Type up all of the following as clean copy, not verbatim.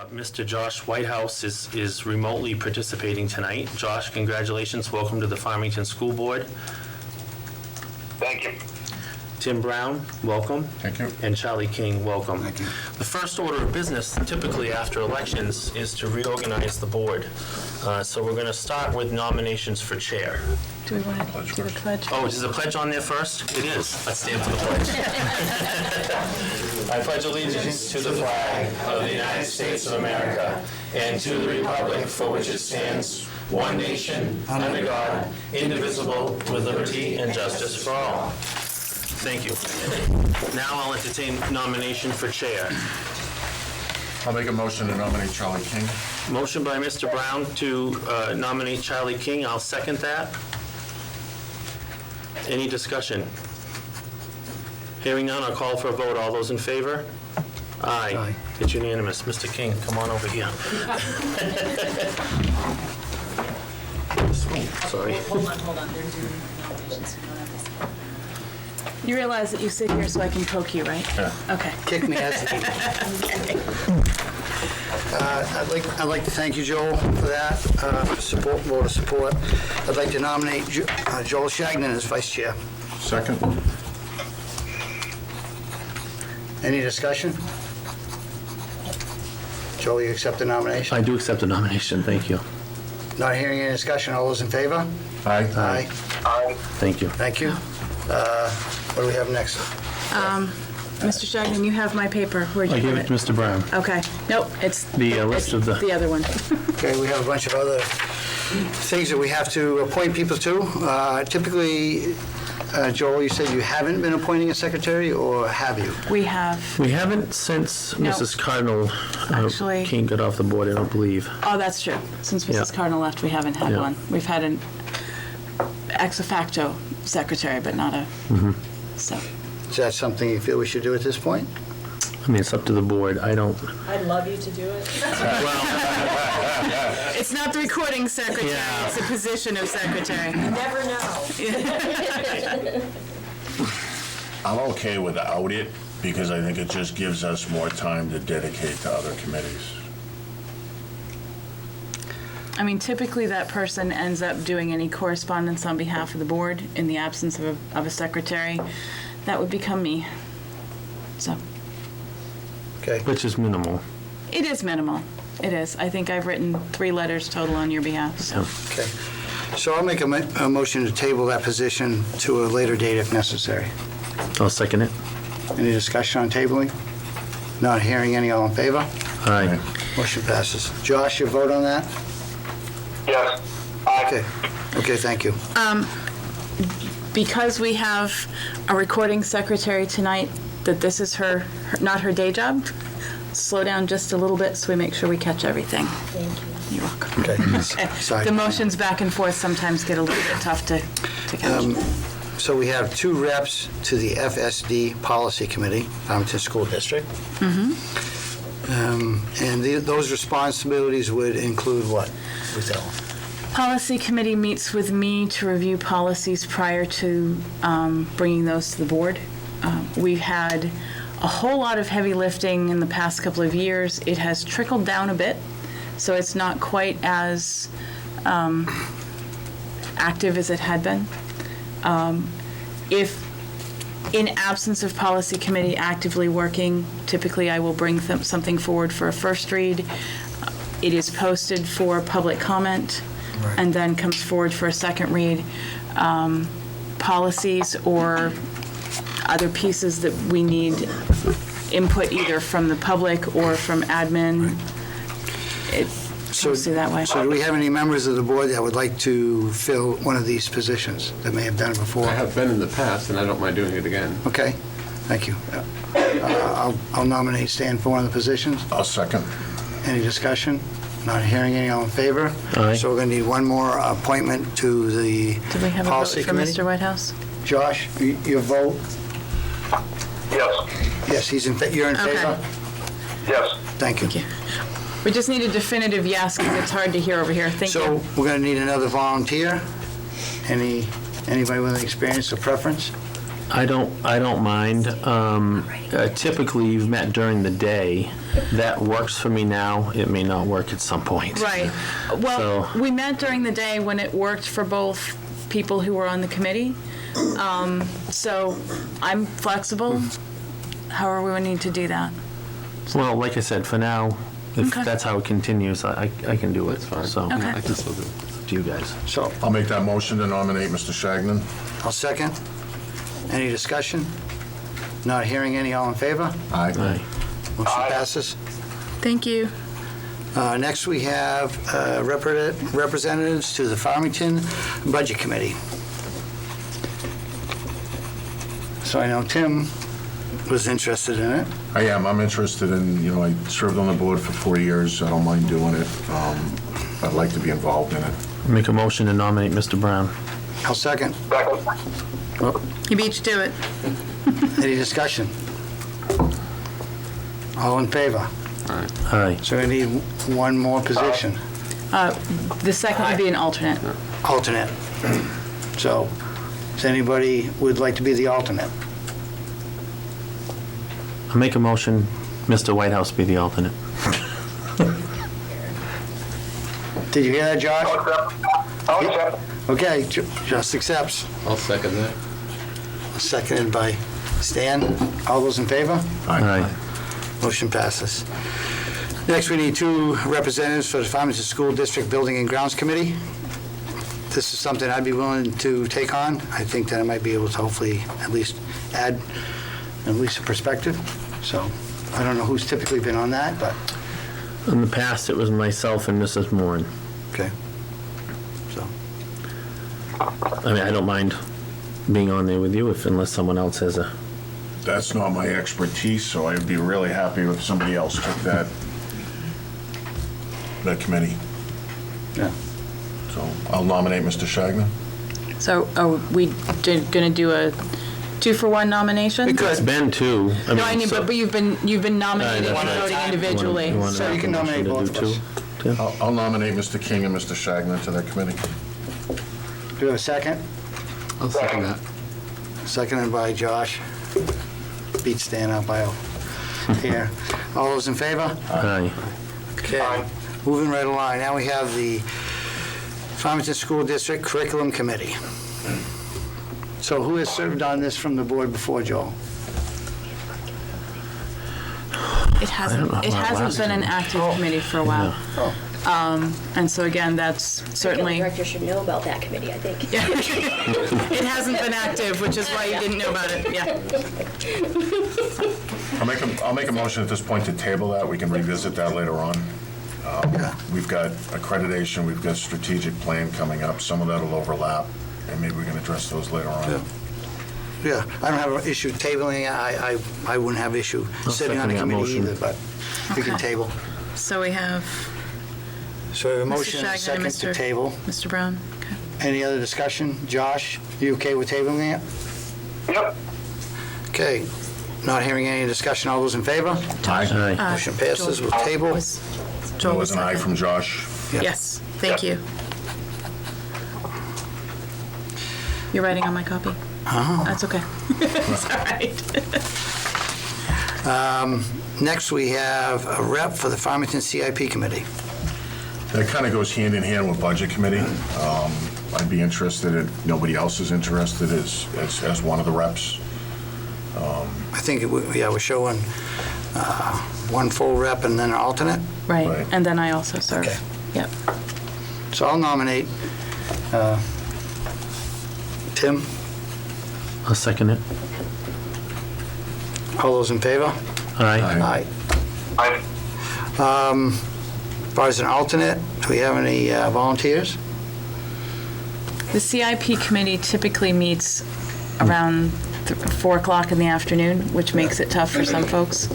Mr. Josh Whitehouse is remotely participating tonight. Josh, congratulations. Welcome to the Farmington School Board. Thank you. Tim Brown, welcome. Thank you. And Charlie King, welcome. Thank you. The first order of business, typically after elections, is to reorganize the board. So we're going to start with nominations for chair. Do we want to do the pledge? Oh, is the pledge on there first? It is. Let's stand for the pledge. I pledge allegiance to the flag of the United States of America and to the republic for which it stands, one nation, under God, indivisible, with liberty and justice for all. Thank you. Now I'll entertain nomination for chair. I'll make a motion to nominate Charlie King. Motion by Mr. Brown to nominate Charlie King. I'll second that. Any discussion? Hearing none, I'll call for a vote. All those in favor? Aye. Aye. It's unanimous. Mr. King, come on over here. Sorry. Hold on. They're doing nominations. You don't have to say. You realize that you sit here so I can poke you, right? Yeah. Okay. Kick me as I'd like to thank you, Joel, for that vote of support. I'd like to nominate Joel Shagnon as vice chair. Second. Any discussion? Joel, you accept the nomination? I do accept the nomination. Thank you. Not hearing any discussion. All those in favor? Aye. Aye. Thank you. Thank you. What do we have next? Mr. Shagnon, you have my paper. Where'd you I put gave it to Mr. Brown. Okay. Nope, it's The list of the... other one. Okay, we have a bunch of other things that we have to appoint people to. Typically, Joel, you said you haven't been appointing a secretary, or have you? We have, We haven't since No. Mrs. Cardinal Actually- King got off the board, I don't believe. oh, that's true. Since Mrs. Yeah. Cardinal left, we haven't had Yeah. one. We've had an ex officio secretary, but not a, so. Is that something you feel we should do at this point? I mean, it's up to the board. I don't... I'd love you to do it. It's not the recording secretary, Yeah. it's the position of secretary. Never know. I'm okay without it because I think it just gives us more time to dedicate to other committees. I mean, typically that person ends up doing any correspondence on behalf of the board in the absence of a secretary. That would become me. So, Okay. Which is minimal. it is minimal. It is. I think I've written 3 letters total on your behalf, so. Okay. So I'll make a motion to table that position to a later date if necessary. I'll second it. Any discussion on tabling? Not hearing any. All in favor? Aye. Motion passes. Josh, your vote on that? Yes. Aye. Okay. Okay, thank you. Because we have a recording secretary tonight, that this is her not her day job, slow down just a little bit so we make sure we catch everything. Thank you. You're welcome. Okay. Sorry. The motions back and forth sometimes get a little bit tough to catch. So we have 2 reps to the FSD Policy Committee, Farmington School District. And those responsibilities would include what? With that one? Policy committee meets with me to review policies prior to bringing those to the board. We've had a whole lot of heavy lifting in the past couple of years. It has trickled down a bit, so it's not quite as active as it had been. If in absence of policy committee actively working, typically I will bring something forward for a first read. It is posted for public comment and then comes forward for a second read. Policies or other pieces that we need input either from the public or from admin. It comes through that way. So do we have any members of the board that would like to fill one of these positions that may have done it before? I have been in the past, and I don't mind doing it again. Okay, thank you. I'll nominate Stan for one of the positions. I'll second. Any discussion? Not hearing any. All in favor? Aye. So we're going to need one more appointment to the Did we have a vote Policy for Committee. Mr. Whitehouse? Josh, your vote? Yes. Yes, you're in favor? Okay. Yes. Thank you. Thank you. We just need a definitive yes, because it's hard to hear over here. Thank So you. we're going to need another volunteer. Anybody with any experience or preference? I don't mind. Typically, you've met during the day. That works for me now. It may not work at some point. Right. Well, So- we met during the day when it worked for both people who were on the committee. So I'm flexible, however we need to do that. Well, like I said, for now, if Okay. that's how it continues, I can do it. That's fine. So, Okay. I can still do it. to you guys. So, I'll make that motion to nominate Mr. Shagnon. I'll second. Any discussion? Not hearing any, all in favor? Aye. Aye. Motion Aye. passes. Thank you. Next, we have representatives to the Farmington Budget Committee. So I know Tim was interested in it. I am. I'm interested in, I served on the board for 4 years. I don't mind doing it. I'd like to be involved in it. Make a motion to nominate Mr. Brown. I'll second. Second. He beat you to it. Any discussion? All in favor? Aye. So we need one more position, The second would be an alternate. alternate. So, does anybody would like to be the alternate? I'll make a motion, Mr. Whitehouse be the alternate. Did you hear that, Josh? I'll accept. Okay, just accepts. I'll second that. Seconded by Stan. All those in favor? Aye. Motion passes. Next, we need 2 representatives for the Farmington School District Building and Grounds Committee. This is something I'd be willing to take on. I think that I might be able to hopefully at least add at least a perspective. So I don't know who's typically been on that, but, In the past, it was myself and Mrs. Moran. okay. So, I mean, I don't mind being on there with you unless someone else has a... That's not my expertise, so I'd be really happy if somebody else took that committee. yeah. So I'll nominate Mr. Shagnon. So are we going to do a 2-for-1 nomination? It's been 2. No, I mean, but you've been nominated Aye, and that's voting right. individually. You want So you can nominate both of us. Tim? I'll nominate Mr. King and Mr. Shagnon to that committee. Do we have a second? I'll second that. Seconded by Josh. Beat Stan out by here. All those in favor? Aye. Okay, moving right along. Now we have the Farmington School District Curriculum Committee. So who has served on this from the board before, Joel? It hasn't know how it been an active committee for a while. And so again, that's certainly, Director should know about that committee, I think. it hasn't been active, which is why you didn't know about it, yeah. I'll make a motion at this point to table that. We can revisit that later on. We've got accreditation, we've got strategic plan coming up. Some of that will overlap, and maybe we can address those later on. Yeah, I don't have an issue tabling it. I wouldn't have issue sitting on a second that committee motion. either, but we can Okay. table. So we have So we have a Mr. motion and a Shagnon second and to Mr. table. Mr. Brown. Okay. Any other discussion? Josh, you okay with tabling it? Yep. Okay, not hearing any discussion. All those in favor? Aye. Motion passes with table. There Joel was an aye second. from Josh. Yes, thank you. You're writing on my copy? That's okay. It's all right. Next, we have a rep for the Farmington CIP Committee. That kind of goes hand in hand with Budget Committee. I'd be interested, if nobody else is interested, as one of the reps. I think, we're showing one full rep and then an alternate. Right, Right. and then I also serve. Okay. Yep. So I'll nominate Tim. I'll second it. All those in favor? Aye. Aye. Aye. As far as an alternate, do we have any volunteers? The CIP committee typically meets around 4 o'clock in the afternoon, which makes it tough for some folks.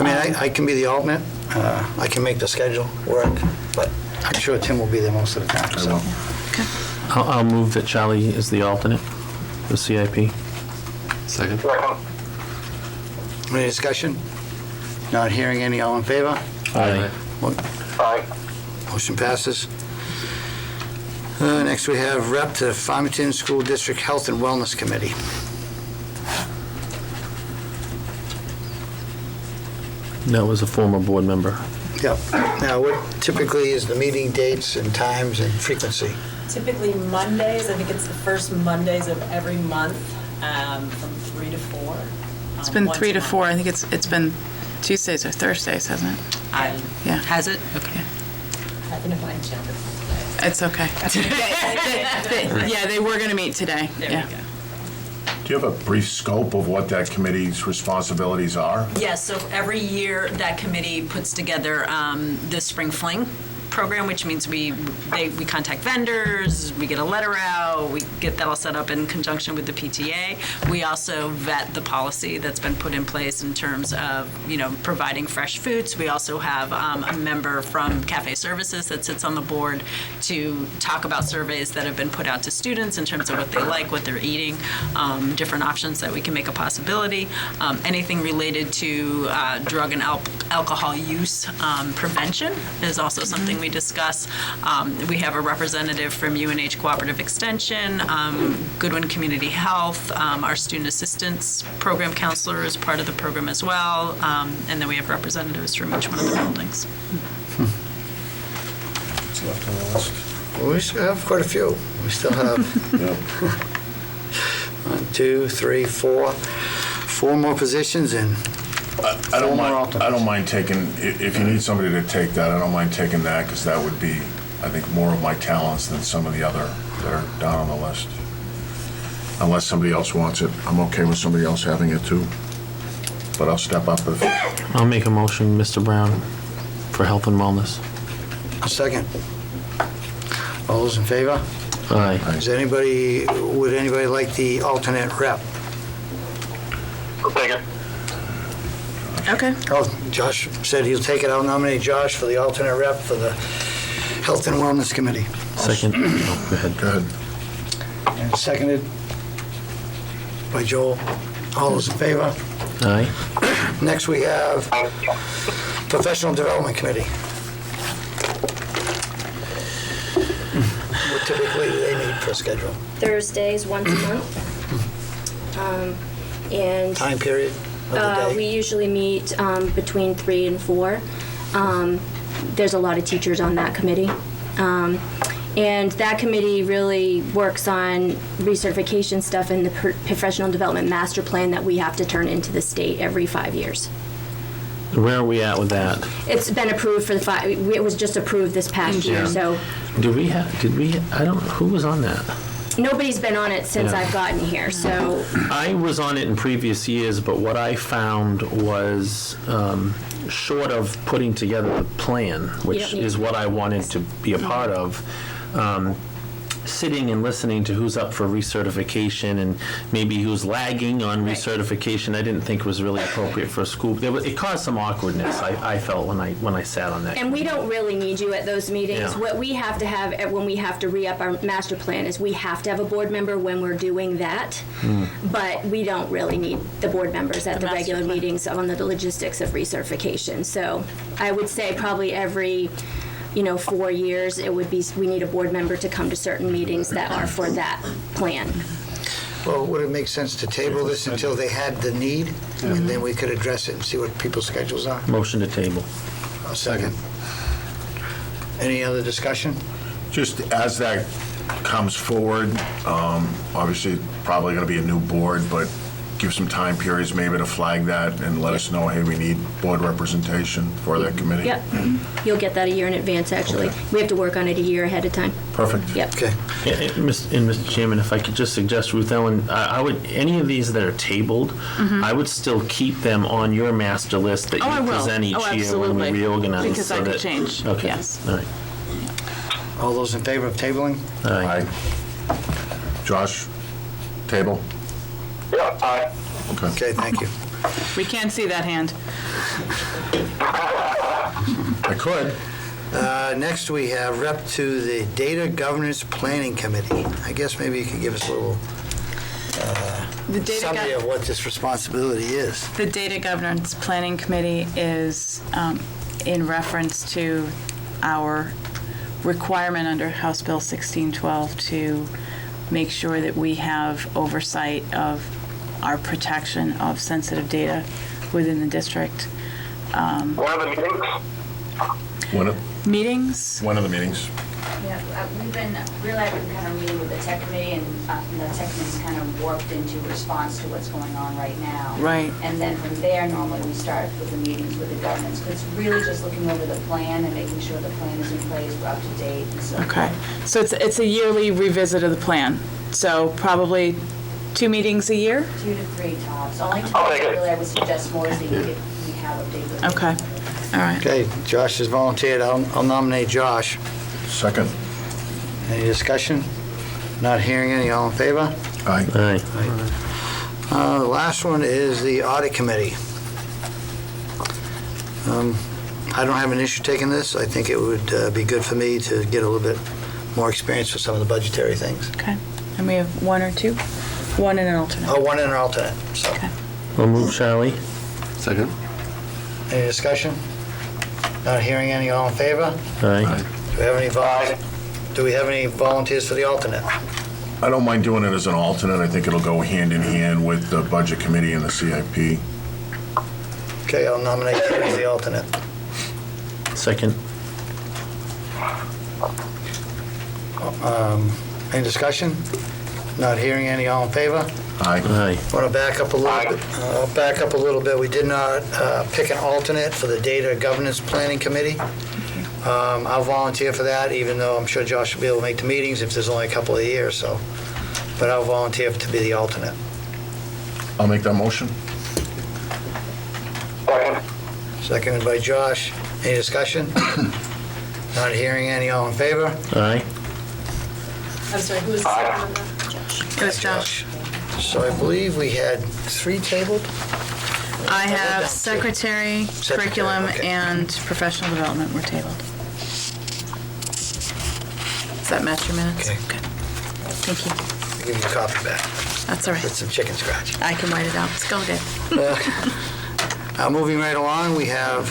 I mean, I can be the alternate. I can make the schedule work, but I'm sure Tim will be there most of the time, so. I'll move that Charlie is the alternate for CIP. Second. Second. Any discussion? Not hearing any, all in favor? Aye. Aye. Motion passes. Next, we have rep to Farmington School District Health and Wellness Committee. That was a former board member. Yep. Now, what typically is the meeting dates and times and frequency? Typically Mondays, I think it's the first Mondays of every month, from 3 to 4. It's been once 3 a to month. 4. I think it's been Tuesdays or Thursdays, hasn't it? Yeah. Has it? Okay. Happen to find Chandler. It's okay. Yeah, they were going to meet today. There Yeah. we go. Do you have a brief scope of what that committee's responsibilities are? Yes, so every year that committee puts together the Spring Fling program, which means we contact vendors, we get a letter out, we get that all set up in conjunction with the PTA. We also vet the policy that's been put in place in terms of, providing fresh foods. We also have a member from Cafe Services that sits on the board to talk about surveys that have been put out to students in terms of what they like, what they're eating, different options that we can make a possibility. Anything related to drug and alcohol use prevention is also something we discuss. We have a representative from UNH Cooperative Extension, Goodwin Community Health, our student assistance program counselor is part of the program as well, and then we have representatives from each one of the buildings. What's left on the list? Well, we still have quite a few. We still have 1, 2, 3, 4. 4 more positions and I don't Former mind, alternates. I don't mind taking, if you need somebody to take that, I don't mind taking that, because that would be, I think, more of my talents than some of the other that are down on the list. Unless somebody else wants it, I'm okay with somebody else having it too. But I'll step up if, I'll make a motion, Mr. Brown, for health and wellness. a second. All those in favor? Aye. Would anybody like the alternate rep? I'll take it. Okay. Oh, Josh said he'll take it. I'll nominate Josh for the alternate rep for the Health and Wellness Committee. Second. Oh, go ahead. go ahead. And seconded by Joel. All those in favor? Aye. Next, we have Professional Development Committee. What typically do they meet for schedule? Thursdays, once a month. And Time period of the we day? usually meet between 3 and 4. There's a lot of teachers on that committee. And that committee really works on recertification stuff and the professional development master plan that we have to turn into the state every 5 years. Where are we at with that? It's been approved for the 5, it was just approved this past year, Yeah. so I don't, who was on that? nobody's been on it since Yeah. I've gotten here, so. I was on it in previous years, but what I found was, short of putting together the plan, which Yep. is what I wanted to be a part of, sitting and listening to who's up for recertification and maybe who's lagging on recertification, I didn't think was really appropriate for a school. It caused some awkwardness, I felt, when I sat on that. And we don't really need you at those meetings. Yeah. What we have to have when we have to re-up our master plan is we have to have a board member when we're doing that. But we don't really need the board members at the master regular plan. meetings on the logistics of recertification. So I would say probably every 4 years, we need a board member to come to certain meetings that are for that plan. Well, would it make sense to table this until they had the need? And then we could address it and see what people's schedules are? Motion to table. A second. Any other discussion? Just as that comes forward, obviously, probably going to be a new board, but give some time periods maybe to flag that and let us know, hey, we need board representation for that committee. Yep. You'll get that a year in advance, actually. Okay. We have to work on it a year ahead of time. Perfect. Yep. Okay. And Mr. Chairman, if I could just suggest, Ruth Ellen, I would, any of these that are tabled, I would still keep them on your master list that Oh, I you will. present each Oh, year when we absolutely. reorganize. Because so I could that- change, Okay. yes. All right. All those in favor of tabling? Aye. Josh, table? Yeah, aye. Okay. Okay, thank you. We can't see that hand. I could. Next, we have rep to the Data Governance Planning Committee. I guess maybe you could give us a little The data summary of what this responsibility is. The Data Governance Planning Committee is in reference to our requirement under House Bill 1612 to make sure that we have oversight of our protection of sensitive data within the district. One of the meetings? Meetings? One of the meetings? Yeah, we've been kind of meeting with the tech committee, and the tech committee's kind of warped into response to what's going on right now. Right. And then from there, normally we start with the meetings with the governance, because it's really just looking over the plan and making sure the plan is in place, we're up to date and so forth. Okay, so it's a yearly revisit of the plan, so probably 2 meetings a year? 2 to 3 tops. Only 2 Okay, good. really I would suggest more is that we have updated. Okay, all right. Okay, Josh has volunteered. I'll nominate Josh. Second? Any discussion? Not hearing any. All in favor? Aye. Aye. The last one is the Audit Committee. I don't have an issue taking this. I think it would be good for me to get a little bit more experience with some of the budgetary things. Okay, and we have 1 or 2? 1 and an alternate. Oh, one and an alternate, so. Okay. We'll move Charlie. Second? Any discussion? Not hearing any. All in favor? Aye. Do we have any volunteers for the alternate? I don't mind doing it as an alternate. I think it'll go hand in hand with the Budget Committee and the CIP. Okay, I'll nominate you as the alternate. Second. Any discussion? Not hearing any. All in favor? Aye. Aye. Want to back up a little bit? I'll back up a little bit. We did not pick an alternate for the Data Governance Planning Committee. I'll volunteer for that, even though I'm sure Josh will be able to make the meetings if there's only a couple of years, so. But I'll volunteer to be the alternate. I'll make that motion. Second. Seconded by Josh. Any discussion? Not hearing any. All in favor? Aye. I'm sorry, who was the second on that? It was Josh. So I believe we had 3 tabled? I have secretary, curriculum, okay. and professional development were tabled. Does that match your minutes? Okay. Good. Thank you. I'll give you a copy back That's all with right. some chicken scratch. I can write it out. It's all good. Moving right along, we have,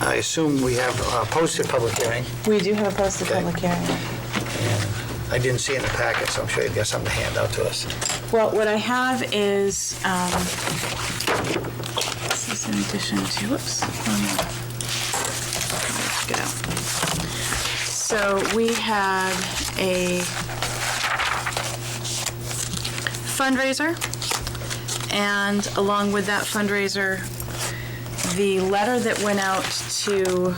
I assume we have a posted public hearing. We do have a posted Okay. public hearing. And I didn't see it in the packet, so I'm sure you've got something to hand out to us. Well, what I have is, this is in addition to, whoops. Let's go. So we had a fundraiser, and along with that fundraiser, the letter that went out to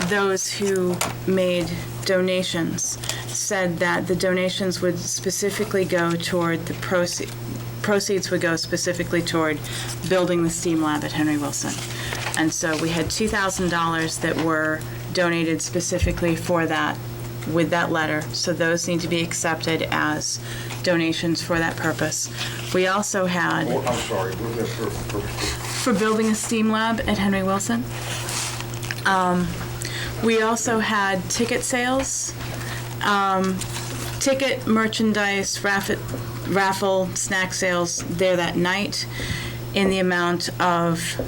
those who made donations said that the donations would specifically go toward the proceeds would go specifically toward building the STEAM lab at Henry Wilson. And so we had $2,000 that were donated specifically for that with that letter. So those need to be accepted as donations for that purpose. We also had I'm sorry. for building a STEAM lab at Henry Wilson. We also had ticket sales, ticket, merchandise, raffle, snack sales there that night in the amount of it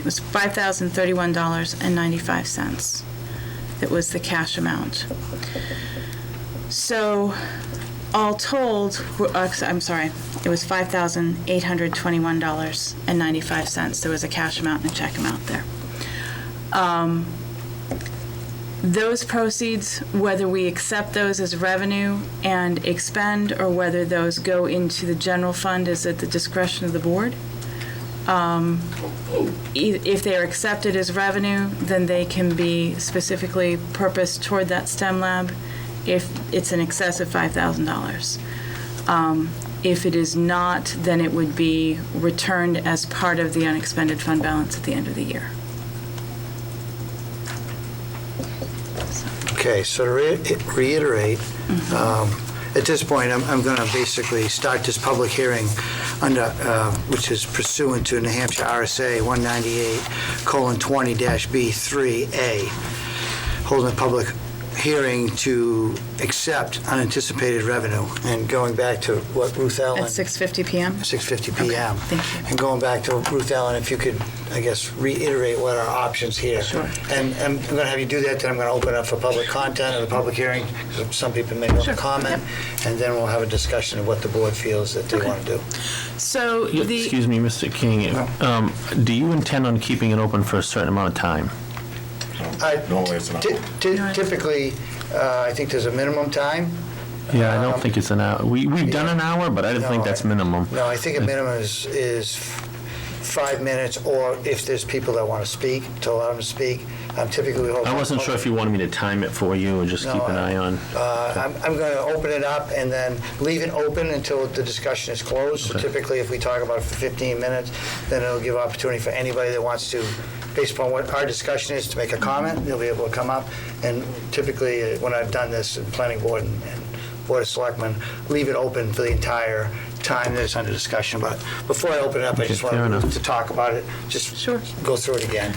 was $5,031.95. That was the cash amount. So all told, I'm sorry, it was $5,821.95. There was a cash amount and a check amount there. Those proceeds, whether we accept those as revenue and expend, or whether those go into the general fund, is at the discretion of the board. If they are accepted as revenue, then they can be specifically purposed toward that STEM lab if it's in excess of $5,000. If it is not, then it would be returned as part of the unexpended fund balance at the end of the year. Okay, so to reiterate, at this point, I'm going to basically start this public hearing under, which is pursuant to New Hampshire RSA 198:20-B3A, holding a public hearing to accept unanticipated revenue, and going back to what Ruth Ellen... At 6:50 PM? 6:50 PM. thank you. And going back to Ruth Ellen, if you could, I guess, reiterate what our options here. Sure. And I'm going to have you do that, then I'm going to open up for public content or the public hearing, because some people may want to comment, and then we'll have a discussion of what the board feels that they want to do. So Excuse me, Mr. King, do you intend on keeping it open for a certain amount of time? Normally it's an hour. Typically, I think there's a minimum time. Yeah, I don't think it's an hour. We've done an hour, but I didn't think that's minimum. No, I think a minimum is 5 minutes, or if there's people that want to speak, to allow them to speak. Typically, we hold... I wasn't sure if you wanted me to time it for you or just keep an eye on. I'm going to open it up and then leave it open until the discussion is closed. So typically, if we talk about it for 15 minutes, then it'll give opportunity for anybody that wants to, based upon what our discussion is, to make a comment. They'll be able to come up. And typically, when I've done this in Planning Board and Board of Selectmen, leave it open for the entire time that it's under discussion. But before I open it up, I just fair want enough. to talk about it. Just go through it again.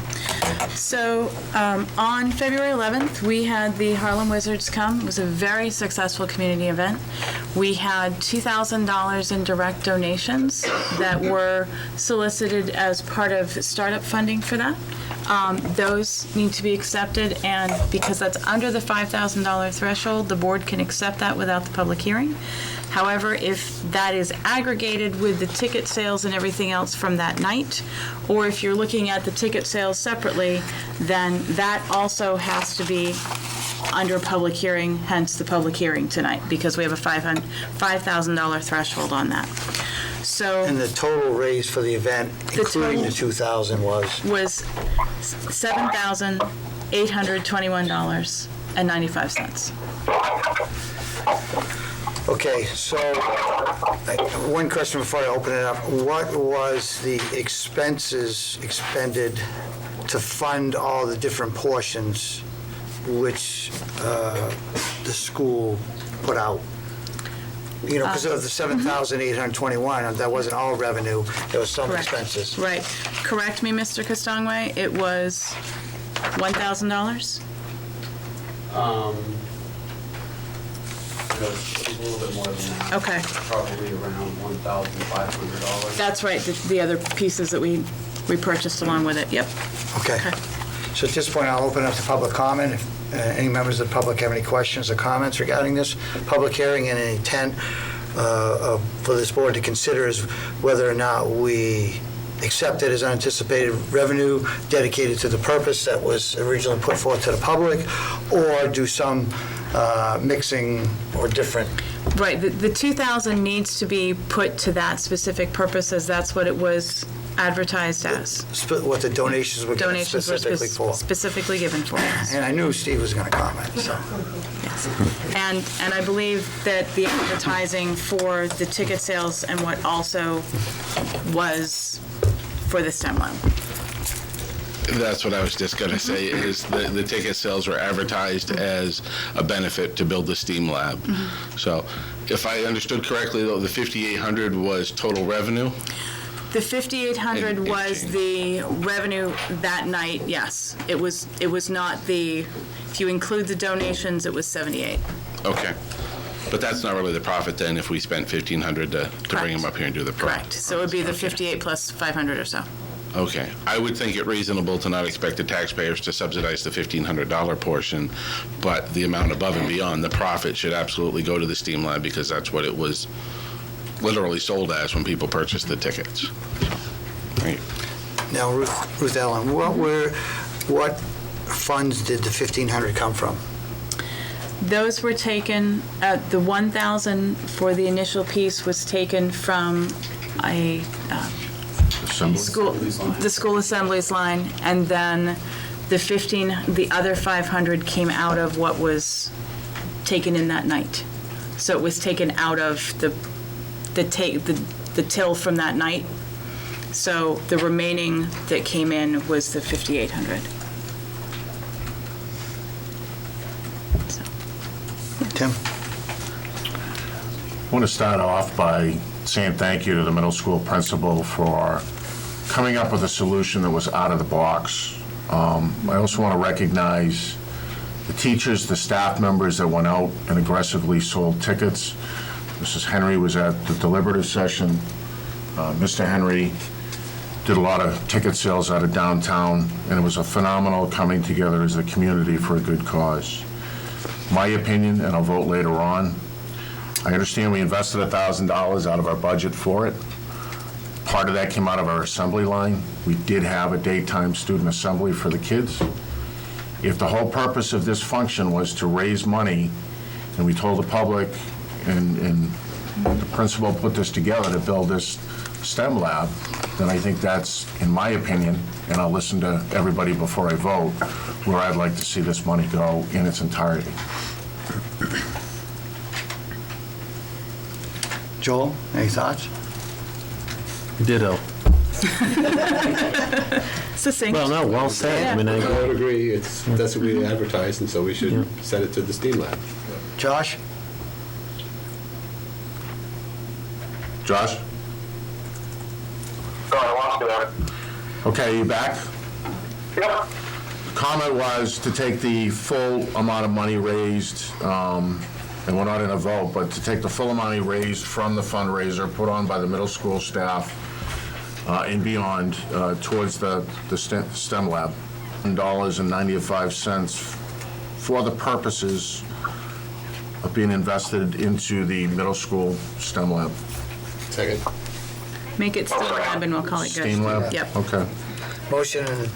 So on February 11th, we had the Harlem Wizards come. It was a very successful community event. We had $2,000 in direct donations that were solicited as part of startup funding for that. Those need to be accepted, and because that's under the $5,000 threshold, the board can accept that without the public hearing. However, if that is aggregated with the ticket sales and everything else from that night, or if you're looking at the ticket sales separately, then that also has to be under public hearing, hence the public hearing tonight, because we have a $5,000 threshold on that. So And the total raise for the event, including the 2,000, was $7,821.95. Okay, so one question before I open it up. What was the expenses expended to fund all the different portions which the school put out? You know, because of the 7,821, that wasn't all revenue, there was some Correct. expenses. Right. Correct me, Mr. Castongway, it was $1,000? It was a little bit more than that. Okay. Probably around $1,500. That's right, the other pieces that we purchased along with it, yep. Okay. So at this point, I'll open up to public comment. If any members of the public have any questions or comments regarding this public hearing, and an intent for this board to consider is whether or not we accept it as unanticipated revenue dedicated to the purpose that was originally put forth to the public, or do some mixing or different. Right, the 2,000 needs to be put to that specific purpose, as that's what it was advertised as. What the donations were given Donations were specifically for. specifically given for. And I knew Steve was going to comment, so. Yes. And I believe that the advertising for the ticket sales and what also was for the STEM lab. That's what I was just going to say, is the ticket sales were advertised as a benefit to build the STEAM lab. Mm-hmm. So if I understood correctly, though, the $5,800 was total revenue? The 5,800 was the revenue that night, yes. It was not the, if you include the donations, it was 78. Okay. But that's not really the profit then, if we spent $1,500 to bring them up here and do the project? Correct. So it would be the 58 plus 500 or so. Okay. I would think it reasonable to not expect the taxpayers to subsidize the $1,500 portion, but the amount above and beyond, the profit should absolutely go to the STEAM lab, because that's what it was literally sold as when people purchased the tickets. Right. Now, Ruth Ellen, what funds did the 1,500 come from? Those were taken, the 1,000 for the initial piece was taken from a the school assemblies line, and then the other 500 came out of what was taken in that night. So it was taken out of the till from that night. So the remaining that came in was the 5,800. Tim? I want to start off by saying thank you to the middle school principal for coming up with a solution that was out of the box. I also want to recognize the teachers, the staff members that went out and aggressively sold tickets. Mrs. Henry was at the deliberative session. Mr. Henry did a lot of ticket sales out of downtown, and it was a phenomenal coming together as a community for a good cause. My opinion, and I'll vote later on, I understand we invested $1,000 out of our budget for it. Part of that came out of our assembly line. We did have a daytime student assembly for the kids. If the whole purpose of this function was to raise money, and we told the public, and the principal put this together to build this STEM lab, then I think that's, in my opinion, and I'll listen to everybody before I vote, where I'd like to see this money go in its entirety. Joel, any thoughts? Ditto. Succinct. Well, no, well said. I mean, I would agree, that's what we advertised, and so we should send it to the STEAM lab. Josh? Josh? Sorry, I lost you there. Okay, you back? Yep. Comment was to take the full amount of money raised, and we're not in a vote, but to take the full amount raised from the fundraiser put on by the middle school staff and beyond towards the STEM lab. $1.95 for the purposes of being invested into the middle school STEM lab. Second. Make it STEAM lab and we'll call it good. STEAM lab? Yep. Okay. Motion and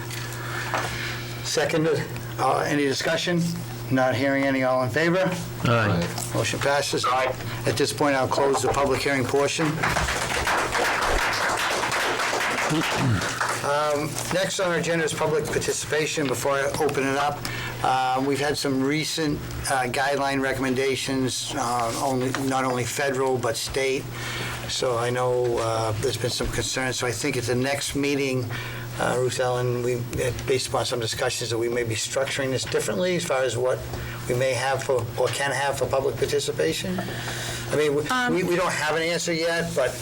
seconded. Any discussion? Not hearing any. All in favor? Aye. Motion passes. Aye. At this point, I'll close the public hearing portion. Next on our agenda is public participation. Before I open it up, we've had some recent guideline recommendations, not only federal but state. So I know there's been some concern. So I think at the next meeting, Ruth Ellen, based upon some discussions, that we may be structuring this differently as far as what we may have for, or can have for public participation. I mean, we don't have an answer yet, but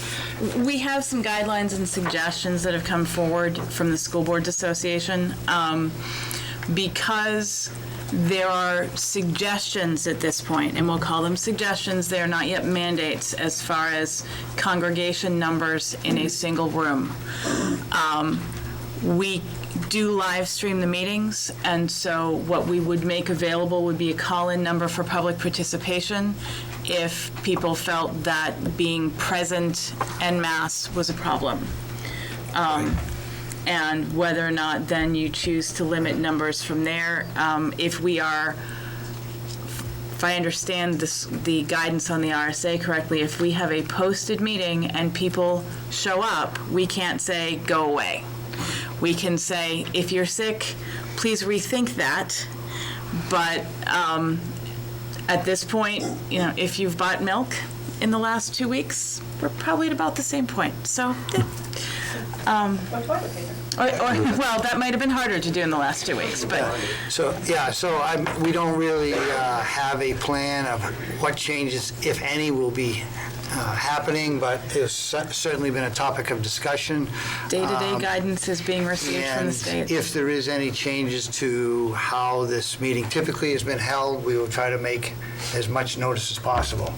We have some guidelines and suggestions that have come forward from the School Boards Association. Because there are suggestions at this point, and we'll call them suggestions, they are not yet mandates as far as congregation numbers in a single room. We do live stream the meetings, and so what we would make available would be a call-in number for public participation if people felt that being present en masse was a problem. And whether or not then you choose to limit numbers from there. If I understand the guidance on the RSA correctly, if we have a posted meeting and people show up, we can't say, go away. We can say, if you're sick, please rethink that. But at this point, if you've bought milk in the last 2 weeks, we're probably at about the same point. So, well, that might have been harder to do in the last 2 weeks, but. We don't really have a plan of what changes, if any, will be happening, but it's certainly been a topic of discussion. Day-to-day guidance is being received from the state. And if there is any changes to how this meeting typically has been held, we will try to make as much notice as possible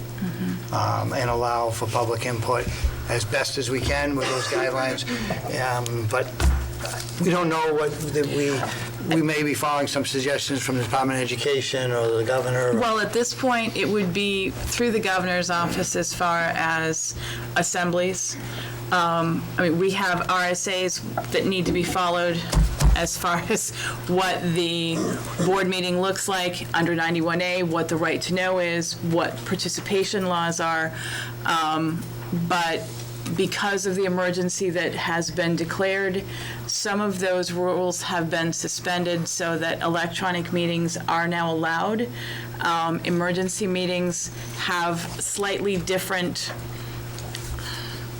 and allow for public input as best as we can with those guidelines. But we don't know what we may be following some suggestions from the Department of Education or the governor. Well, at this point, it would be through the governor's office as far as assemblies. We have RSAs that need to be followed as far as what the board meeting looks like under 91A, what the right to know is, what participation laws are. But because of the emergency that has been declared, some of those rules have been suspended so that electronic meetings are now allowed. Emergency meetings have slightly different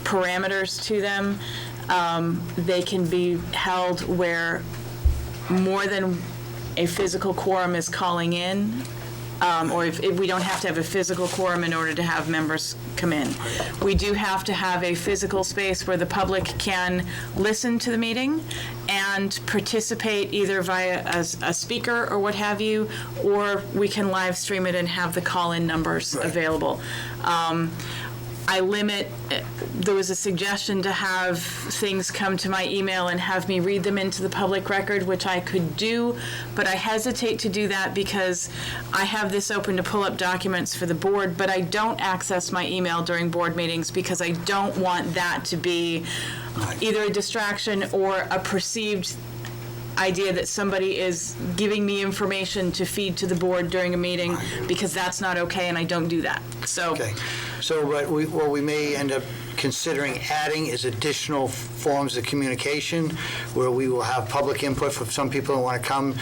parameters to them. They can be held where more than a physical quorum is calling in, or if we don't have to have a physical quorum in order to have members come in. We do have to have a physical space where the public can listen to the meeting and participate either via a speaker or what have you, or we can live stream it and have the call-in numbers available. There was a suggestion to have things come to my email and have me read them into the public record, which I could do, but I hesitate to do that because I have this open to pull up documents for the board, but I don't access my email during board meetings because I don't want that to be either a distraction or a perceived idea that somebody is giving me information to feed to the board during a meeting, because that's not okay, and I don't do that. So. Okay. So what we may end up considering adding is additional forms of communication where we will have public input for some people who want to come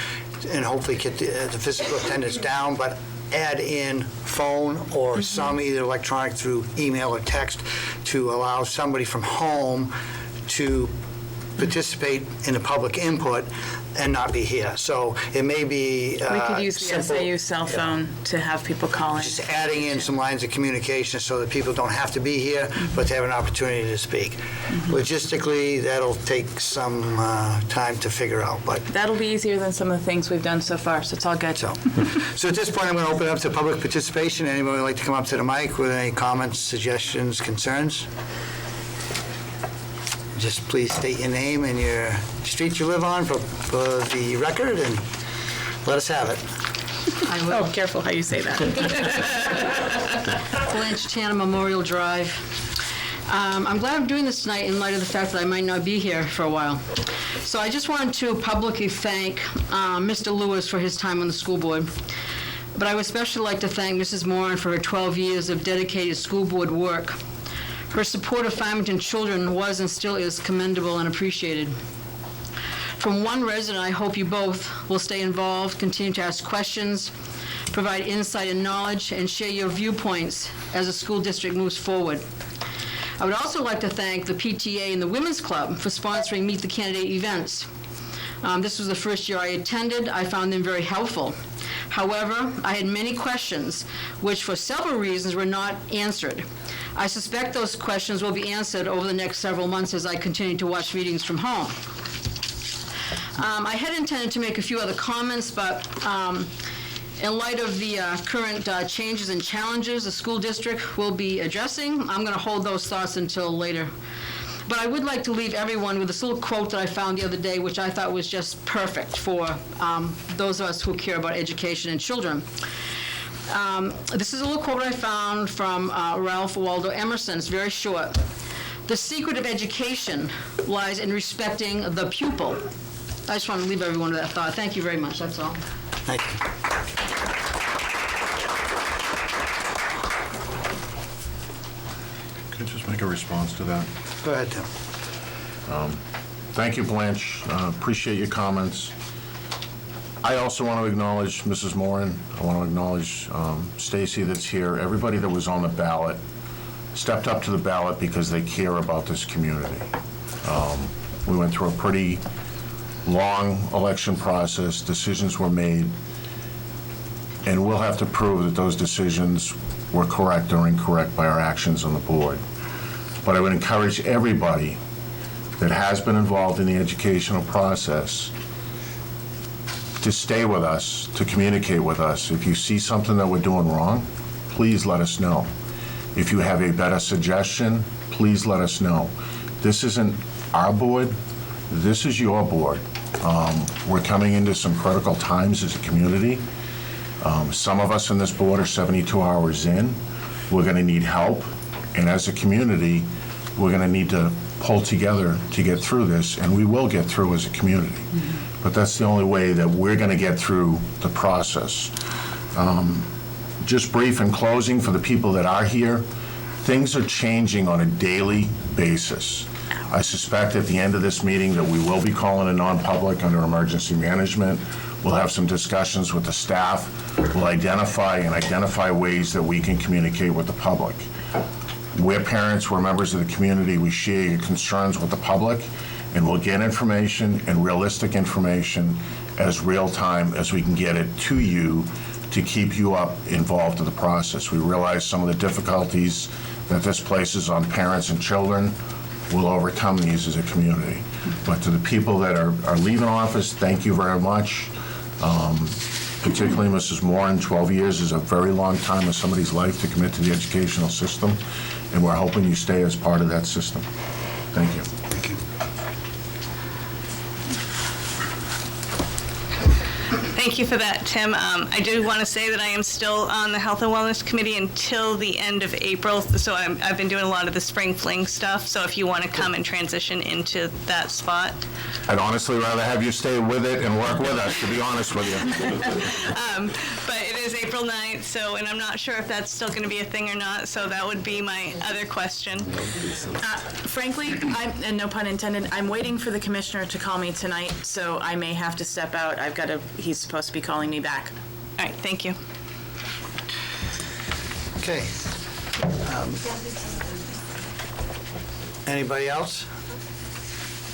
and hopefully get the physical attendance down, but add in phone or some either electronic through email or text to allow somebody from home to participate in the public input and not be here. So it may be We could use the simple, SAU cell phone to have people call in. just adding in some lines of communication so that people don't have to be here, but they have an opportunity to speak. Logistically, that'll take some time to figure out, but That'll be easier than some of the things we've done so far, so it's all good. so at this point, I'm going to open it up to public participation. Anybody would like to come up to the mic with any comments, suggestions, concerns? Just please state your name and your street you live on for the record, and let us have it. Oh, careful how you say that. Blanche Tanner Memorial Drive. I'm glad I'm doing this tonight in light of the fact that I might not be here for a while. So I just wanted to publicly thank Mr. Lewis for his time on the school board. But I would especially like to thank Mrs. Moran for her 12 years of dedicated school board work. Her support of Farmington children was and still is commendable and appreciated. From one resident, I hope you both will stay involved, continue to ask questions, provide insight and knowledge, and share your viewpoints as the school district moves forward. I would also like to thank the PTA and the Women's Club for sponsoring Meet the Candidate events. This was the first year I attended. I found them very helpful. However, I had many questions, which for several reasons were not answered. I suspect those questions will be answered over the next several months as I continue to watch meetings from home. I had intended to make a few other comments, but in light of the current changes and challenges the school district will be addressing, I'm going to hold those thoughts until later. But I would like to leave everyone with this little quote that I found the other day, which I thought was just perfect for those of us who care about education and children. This is a little quote I found from Ralph Waldo Emerson. It's very short. The secret of education lies in respecting the pupil. I just want to leave everyone with that thought. Thank you very much. That's all. Thank you. Could I just make a response to that? Go ahead, Tim. Thank you, Blanche. Appreciate your comments. I also want to acknowledge Mrs. Moran. I want to acknowledge Stacy that's here. Everybody that was on the ballot stepped up to the ballot because they care about this community. We went through a pretty long election process. Decisions were made, and we'll have to prove that those decisions were correct or incorrect by our actions on the board. But I would encourage everybody that has been involved in the educational process to stay with us, to communicate with us. If you see something that we're doing wrong, please let us know. If you have a better suggestion, please let us know. This isn't our board, this is your board. We're coming into some critical times as a community. Some of us in this board are 72 hours in. We're going to need help, and as a community, we're going to need to pull together to get through this, and we will get through as a community. But that's the only way that we're going to get through the process. Just brief in closing for the people that are here, things are changing on a daily basis. I suspect at the end of this meeting that we will be calling a non-public under emergency management. We'll have some discussions with the staff. We'll identify ways that we can communicate with the public. We're parents, we're members of the community, we share your concerns with the public, and we'll get information and realistic information as real time as we can get it to you to keep you involved in the process. We realize some of the difficulties that this places on parents and children. We'll overcome these as a community. But to the people that are leaving office, thank you very much. Particularly Mrs. Moran, 12 years is a very long time in somebody's life to commit to the educational system, and we're hoping you stay as part of that system. Thank you. Thank you. Thank you for that, Tim. I do want to say that I am still on the Health and Wellness Committee until the end of April, so I've been doing a lot of the spring fling stuff, so if you want to come and transition into that spot. I'd honestly rather have you stay with it and work with us, to be honest with you. But it is April 9th, and I'm not sure if that's still going to be a thing or not, so that would be my other question. Frankly, and no pun intended, I'm waiting for the commissioner to call me tonight, so I may have to step out. He's supposed to be calling me back. All right, thank you. Okay. Anybody else?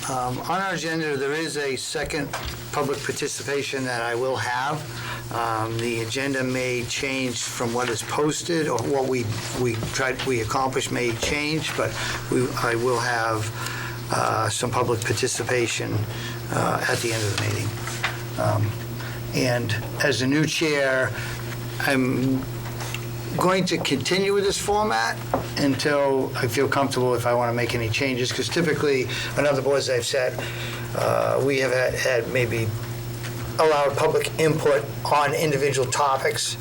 On our agenda, there is a second public participation that I will have. The agenda may change from what is posted, or what we accomplish may change, but I will have some public participation at the end of the meeting. And as the new chair, I'm going to continue with this format until I feel comfortable if I want to make any changes, because typically on other boards I've said, we have had maybe allowed public input on individual topics,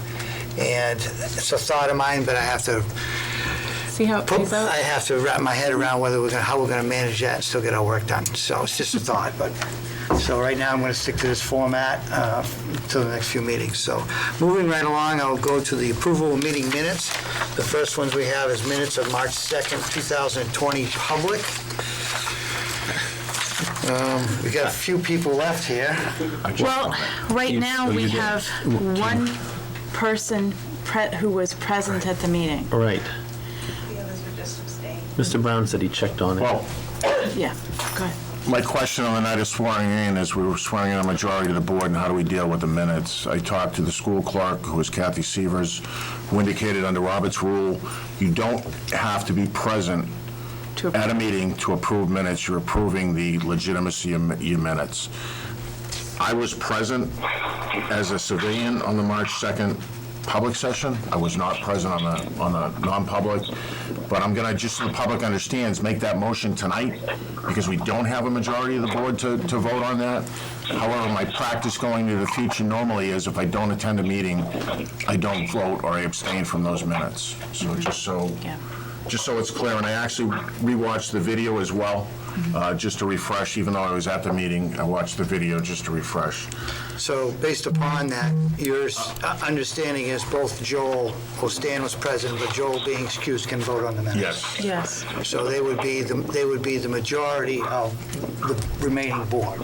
and it's a thought of mine, but I have to See how it plays out? I have to wrap my head around how we're going to manage that and still get our work done. So it's just a thought, but. So right now, I'm going to stick to this format until the next few meetings. So moving right along, I'll go to the approval of meeting minutes. The first ones we have is minutes of March 2nd, 2020, public. We got a few people left here. Well, right now, we have one person who was present at the meeting. Right. The others were just abstained. Mr. Brown said he checked on it. Well, Yeah, go ahead. my question on the night of swearing in is, we were swearing in a majority of the board, and how do we deal with the minutes? I talked to the school clerk, who is Kathy Severs, who indicated under Robert's rule, you don't have to be present at a meeting to approve minutes. You're approving the legitimacy of your minutes. I was present as a civilian on the March 2nd public session. I was not present on the non-public, but I'm going to, just so the public understands, make that motion tonight, because we don't have a majority of the board to vote on that. However, my practice going into the future normally is, if I don't attend a meeting, I don't vote, or I abstain from those minutes. So just so it's clear, and I actually rewatched the video as well, just to refresh. Even though I was at the meeting, I watched the video just to refresh. So based upon that, your understanding is both Stan was present, but Joel being excused can vote on the minutes? Yes. Yes. So they would be the majority of the remaining board.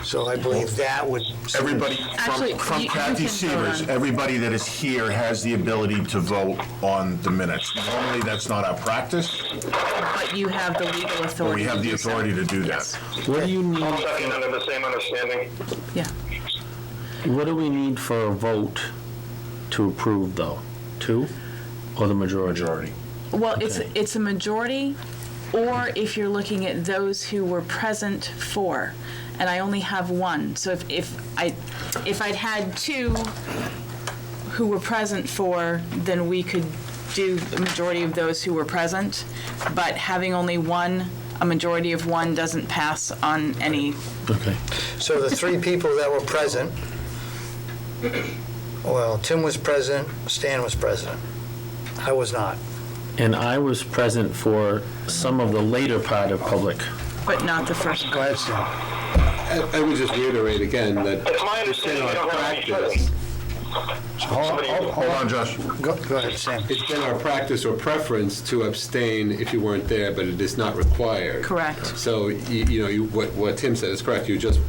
So I believe that would... Everybody, Actually, from you Kathy can Severs, vote on- everybody that is here has the ability to vote on the minutes. Normally, that's not our practice, But you have the legal but authority. we have the to do so. authority to do that. What do you need? All second under the same understanding. Yeah. What do we need for a vote to approve, though? 2 or the majority? Well, Okay. it's a majority, or if you're looking at those who were present for, and I only have one. So if I'd had 2 who were present for, then we could do the majority of those who were present. But having only one, a majority of one doesn't pass on any. Okay. So the 3 people that were present, well, Tim was present, Stan was president. I was not. And I was present for some of the later part of public. But not the first. Go ahead, Stan. I would just reiterate again that It's my it's been understanding our you don't have any practice. Hold on, Josh. Go ahead, Sam. It's been our practice or preference to abstain if you weren't there, but it is not required. Correct. So, what Tim said is correct. You're just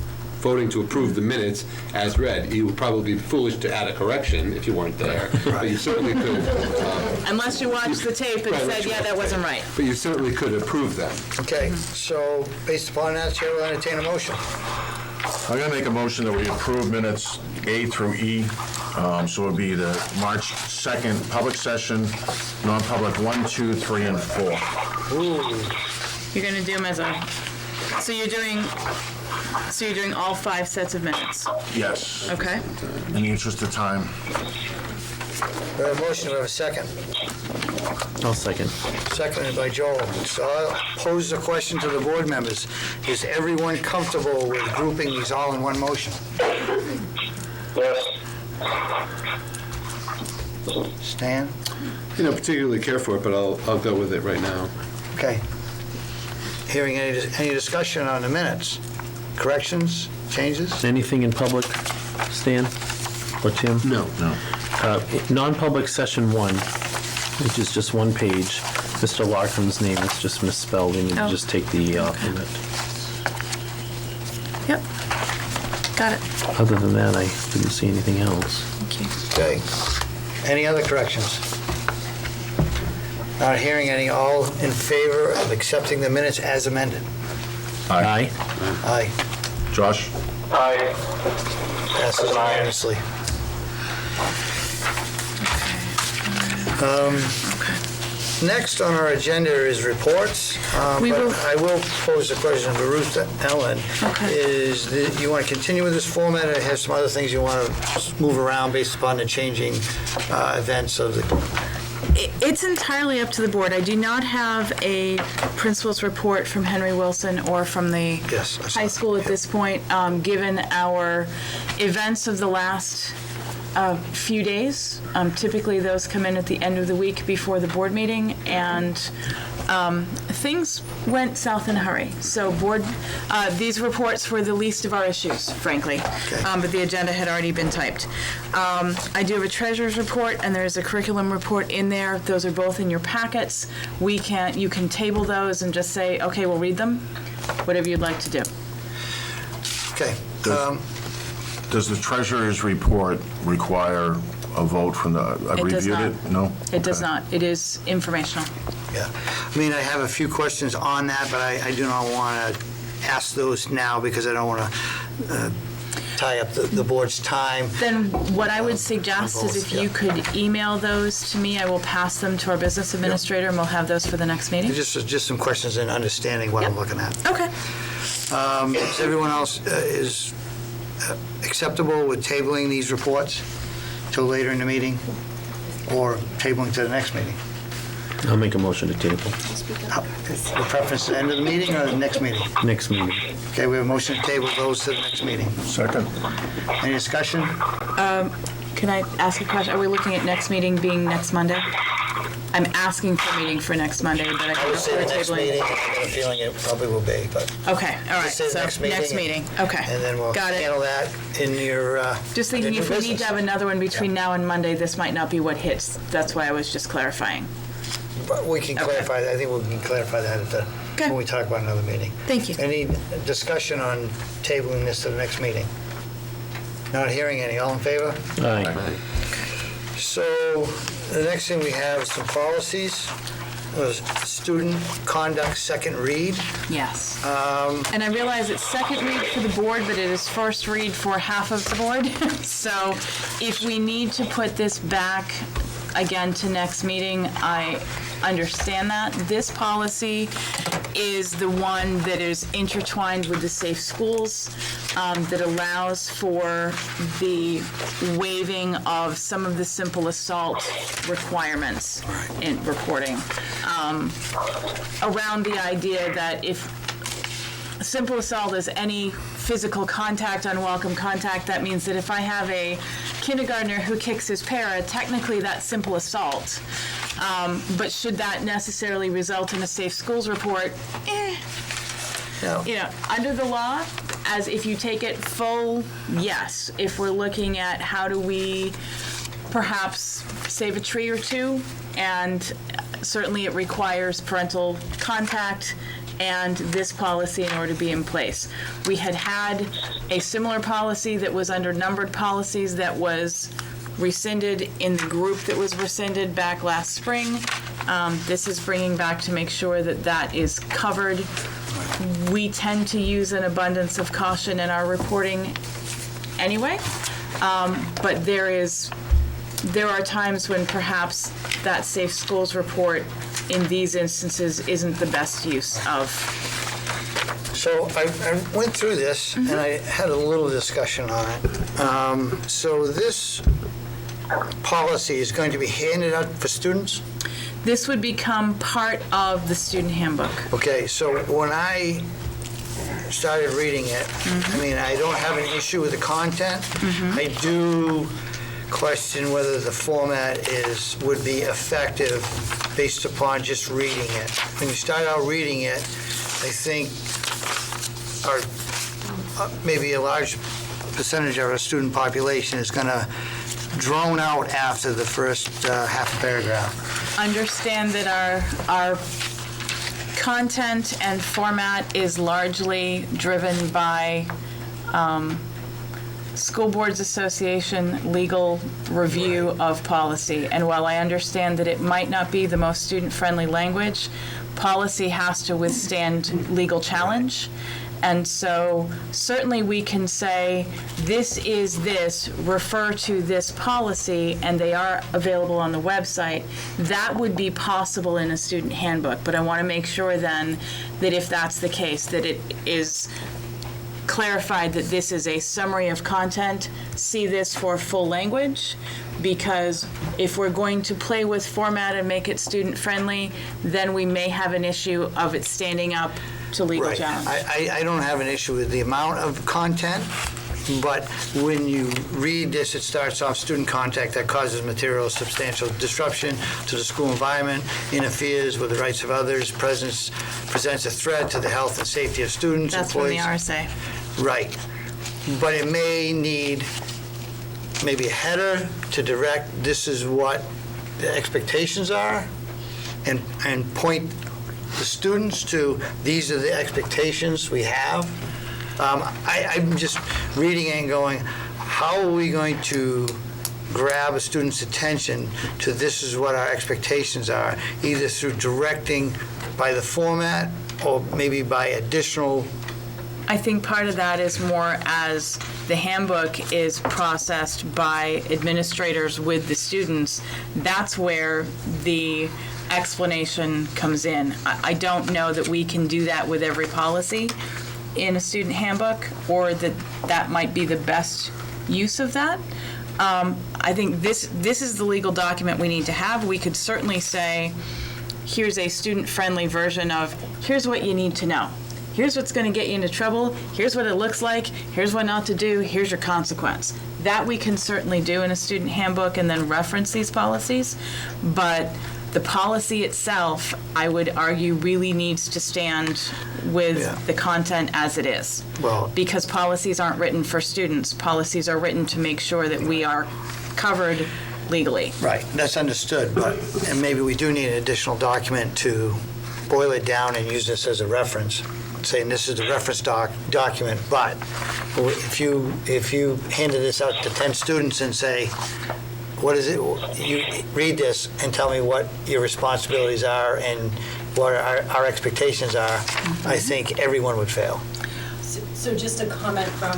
voting to approve the minutes as read. You would probably be foolish to add a correction if you weren't there, but you certainly could. Unless you watched the tape and said, yeah, that wasn't right. But you certainly could approve them. Okay, so based upon that, Chair will entertain a motion. I'm going to make a motion that we approve minutes A through E So it would be the March 2nd, public session, non-public 1, 2, 3, and 4. You're going to do them as a, so you're doing all 5 sets of minutes? Yes. Okay. In the interest of time. We have a motion, we have a second. I'll second. Seconded by Joel. So I'll pose the question to the board members. Is everyone comfortable with grouping these all in one motion? Yes. Stan? Particularly care for it, but I'll go with it right now. Okay. Hearing any discussion on the minutes? Corrections, changes? Anything in public, Stan or Tim? No. Non-public session 1, which is just 1 page. Mr. Larkin's name is just misspelled, and you Oh. just take the E off of it. Yep. Got it. Other than that, I didn't see anything else. Thank you. Okay. Any other corrections? Not hearing any. All in favor of accepting the minutes as amended? Aye. Aye. Josh? Aye. Passes unanimously. Next on our agenda is reports. We but will- I will pose a question to Ruth Ellen. Okay. You want to continue with this format or have some other things you want to move around based upon the changing events of the... It's entirely up to the board. I do not have a principal's report from Henry Wilson or from the Yes, I saw high that. school at this point, given our events of the last few days. Typically, those come in at the end of the week before the board meeting, and things went south in a hurry. So these reports were the least of our issues, frankly, but the agenda had already been typed. I do have a treasurer's report, and there's a curriculum report in there. Those are both in your packets. You can table those and just say, okay, we'll read them, whatever you'd like to do. Okay. Does the treasurer's report require a vote from the, I It does reviewed not. it? No? It does Okay. not. It is informational. Yeah. I mean, I have a few questions on that, but I do not want to ask those now because I don't want to tie up the board's time. Then what I would suggest is if you could email those to me, I will pass them to our business administrator, and we'll have those for the next meeting. Just some questions and understanding what I'm looking at. Okay. Is everyone else acceptable with tabling these reports till later in the meeting or tabling to the next meeting? I'll make a motion to table. The preference to the end of the meeting or the next meeting? Next meeting. Okay, we have a motion to table those to the next meeting. Second. Any discussion? Can I ask a question? Are we looking at next meeting being next Monday? I'm asking for a meeting for next Monday, but I I don't know would if say we're the next tabling. meeting. I have a feeling it probably will be, but Okay, all right. Just say So next meeting. Okay. and then we'll Got it. handle that in your Just thinking in if your we need to business. have another one between now and Monday, this might not be what hits. That's why I was just clarifying. But we can clarify that. I think we can clarify that Okay. when we talk about another meeting. Thank you. Any discussion on tabling this to the next meeting? Not hearing any. All in favor? Aye. So the next thing we have is some policies. Student conduct second read. Yes. And I realize it's second read for the board, but it is first read for half of the board. So if we need to put this back again to next meeting, I understand that. This policy is the one that is intertwined with the Safe Schools, that allows for the waiving of some of the simple assault requirements in reporting. Around the idea that if simple assault is any physical contact, unwelcome contact, that means that if I have a kindergartner who kicks his para, technically that's simple assault. But should that necessarily result in a Safe Schools report? No. You know, under the law, as if you take it full, yes. If we're looking at how do we perhaps save a tree or two, and certainly it requires parental contact and this policy in order to be in place. We had a similar policy that was under numbered policies that was rescinded in the group that was rescinded back last spring. This is bringing back to make sure that that is covered. We tend to use an abundance of caution in our reporting anyway, But there are times when perhaps that Safe Schools report in these instances isn't the best use of. So I went through this, and I had a little discussion on it. So this policy is going to be handed out for students? This would become part of the student handbook. Okay, so when I started reading it, I mean, I don't have an issue with the content. I do question whether the format would be effective based upon just reading it. When you start out reading it, I think maybe a large percentage of our student population is going to drone out after the first half paragraph. Understand that our content and format is largely driven by School Boards Association legal review of policy. And while I understand that it might not be the most student-friendly language, policy has to withstand legal challenge. And so certainly we can say, this is this, refer to this policy, and they are available on the website. That would be possible in a student handbook, but I want to make sure then that if that's the case, that it is clarified that this is a summary of content, see this for full language, because if we're going to play with format and make it student-friendly, then we may have an issue of it standing up to legal challenge. I don't have an issue with the amount of content, but when you read this, it starts off student contact that causes material substantial disruption to the school environment, interferes with the rights of others, presents a threat to the health and safety of students, That's from employees. the RSA. Right. But it may need maybe a header to direct, this is what the expectations are, and point the students to, these are the expectations we have. I'm just reading it and going, how are we going to grab a student's attention to this is what our expectations are, either through directing by the format or maybe by additional. I think part of that is more as the handbook is processed by administrators with the students. That's where the explanation comes in. I don't know that we can do that with every policy in a student handbook, or that might be the best use of that. I think this is the legal document we need to have. We could certainly say, here's a student-friendly version of, here's what you need to know. Here's what's going to get you into trouble. Here's what it looks like. Here's what not to do. Here's your consequence. That we can certainly do in a student handbook and then reference these policies. But the policy itself, I would argue, really needs to stand with the content as it is. Well, because policies aren't written for students. Policies are written to make sure that we are covered legally. Right, that's understood, and maybe we do need an additional document to boil it down and use this as a reference, saying this is the reference document, but if you handed this out to 10 students and say, what is it, you read this and tell me what your responsibilities are and what our expectations are, I think everyone would fail. So just a comment from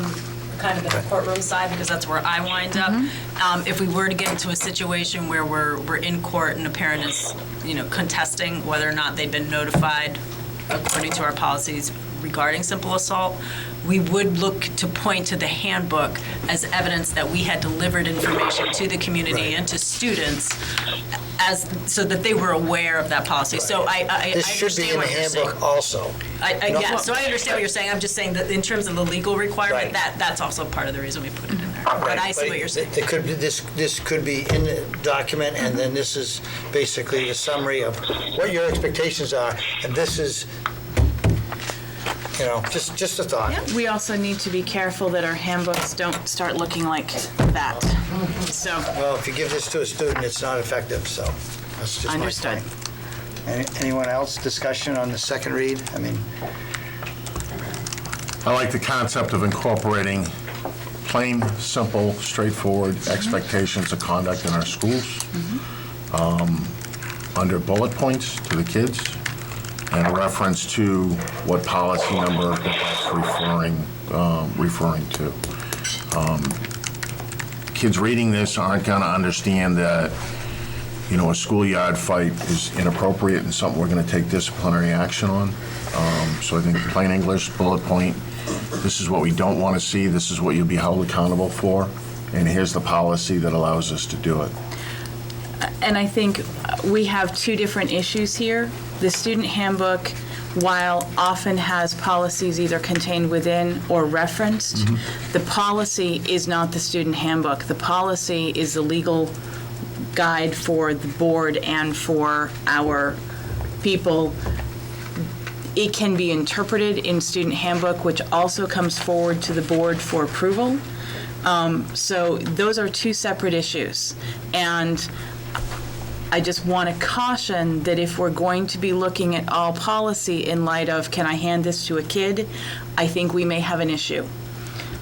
kind of the courtroom side, because that's where I wind up. If we were to get into a situation where we're in court and a parent is, contesting whether or not they've been notified according to our policies regarding simple assault, we would look to point to the handbook as evidence that we had delivered information to the community and to students so that they were aware of that policy. So I This should be in the handbook also. Yeah, so I understand what you're saying. I'm just saying that in terms of the legal requirement, that's also part of the reason we put it in there. But I see what you're saying. It could be, this could be in the document, and then this is basically a summary of what your expectations are, and this is, just a thought. We also need to be careful that our handbooks don't start looking like that. So. Well, if you give this to a student, it's not effective, so that's just Understood. my point. Anyone else? Discussion on the second read? I like the concept of incorporating plain, simple, straightforward expectations of conduct in our schools under bullet points to the kids, and a reference to what policy number that's referring to. kids reading this aren't going to understand that, you know, a schoolyard fight is inappropriate and something we're going to take disciplinary action on. So I think plain English, bullet point, this is what we don't want to see, this is what you'll be held accountable for, and here's the policy that allows us to do it. And I think we have two different issues here. The student handbook, while often has policies either contained within or referenced, the policy is not the student handbook. The policy is the legal guide for the board and for our people. It can be interpreted in student handbook, which also comes forward to the board for approval. So those are two separate issues. And I just want to caution that if we're going to be looking at all policy in light of, can I hand this to a kid? I think we may have an issue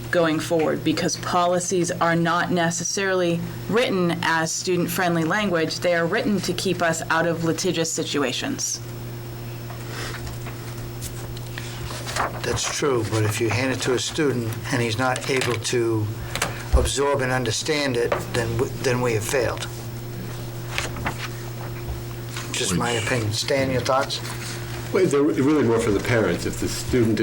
going forward, because policies are not necessarily written as student-friendly language. They are written to keep us out of litigious situations. That's true, but if you hand it to a student and he's not able to absorb and understand it, then we have failed. Just my opinion. Stan, your thoughts? Well, they're really more for the parents. If the student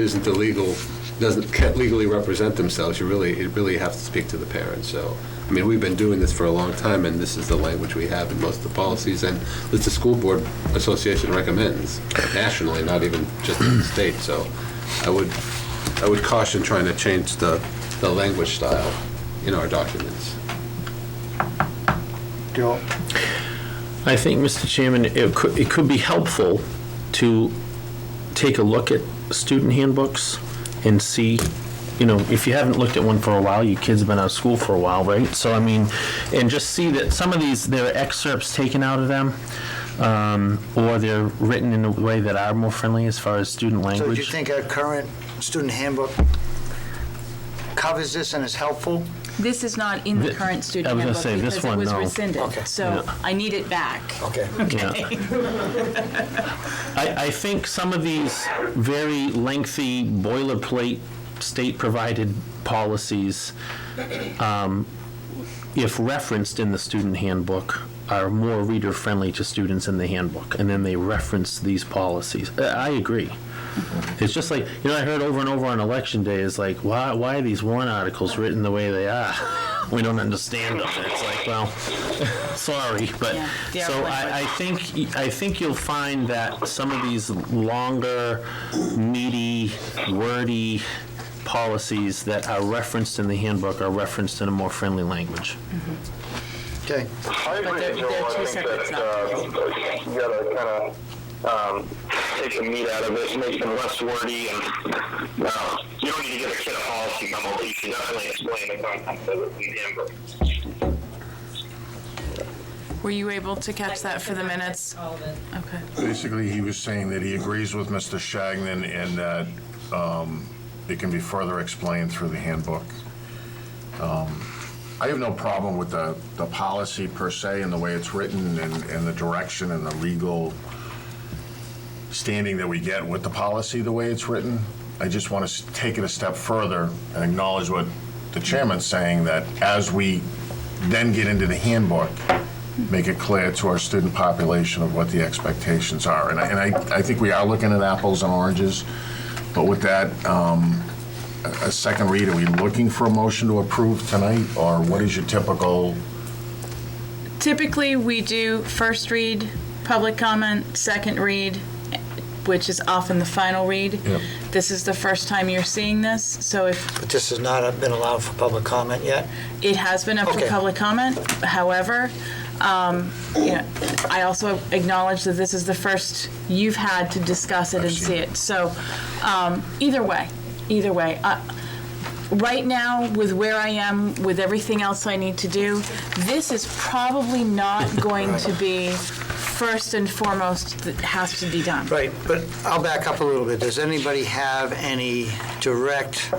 can't legally represent themselves, you really have to speak to the parents. So, I mean, we've been doing this for a long time, and this is the language we have in most of the policies, and that the School Board Association recommends nationally, not even just in the state. So, I would caution trying to change the language style in our documents. Joe? I think, Mr. Chairman, it could be helpful to take a look at student handbooks and see, you know, if you haven't looked at one for a while, your kids have been out of school for a while, right? So, I mean, and just see that some of these, there are excerpts taken out of them, or they're written in a way that are more friendly as far as student language. So do you think our current student handbook covers this and is helpful? This is not in the current student handbook because it was rescinded. Okay. So I need it back. Okay. I think some of these very lengthy boilerplate state-provided policies, if referenced in the student handbook, are more reader-friendly to students in the handbook, and then they reference these policies. I agree. It's just like, you know, I heard over and over on election day is like, why are these warrant articles written the way they are? We don't understand them. It's like, well, sorry, but so I think you'll find that some of these longer, meaty, wordy policies that are referenced in the handbook are referenced in a more friendly language. Okay. I agree, Joel. I think that you gotta kind of take the meat out of it, make them less wordy, and you don't need to get a kid a policy memo, but you should definitely explain the content of it in the handbook. Were you able to catch that for the minutes? All of it. Okay. Basically, he was saying that he agrees with Mr. Shagnon and that it can be further explained through the handbook. I have no problem with the policy per se and the way it's written and the direction and the legal standing that we get with the policy the way it's written. I just want to take it a step further and acknowledge what the chairman's saying, that as we then get into the handbook, make it clear to our student population of what the expectations are. And I think we are looking at apples and oranges, but with that, a second read, are we looking for a motion to approve tonight, or what is your typical? Typically, we do first read, public comment, second read, which is often the final read. Yep. This is the first time you're seeing this, so if But this has not been allowed for public comment yet? it has been up for Okay. public comment, however, I also acknowledge that this is the first you've had to discuss it and see it. So either way. Right now, with where I am, with everything else I need to do, this is probably not going to be first and foremost that has to be done. Right, but I'll back up a little bit. Does anybody have any direct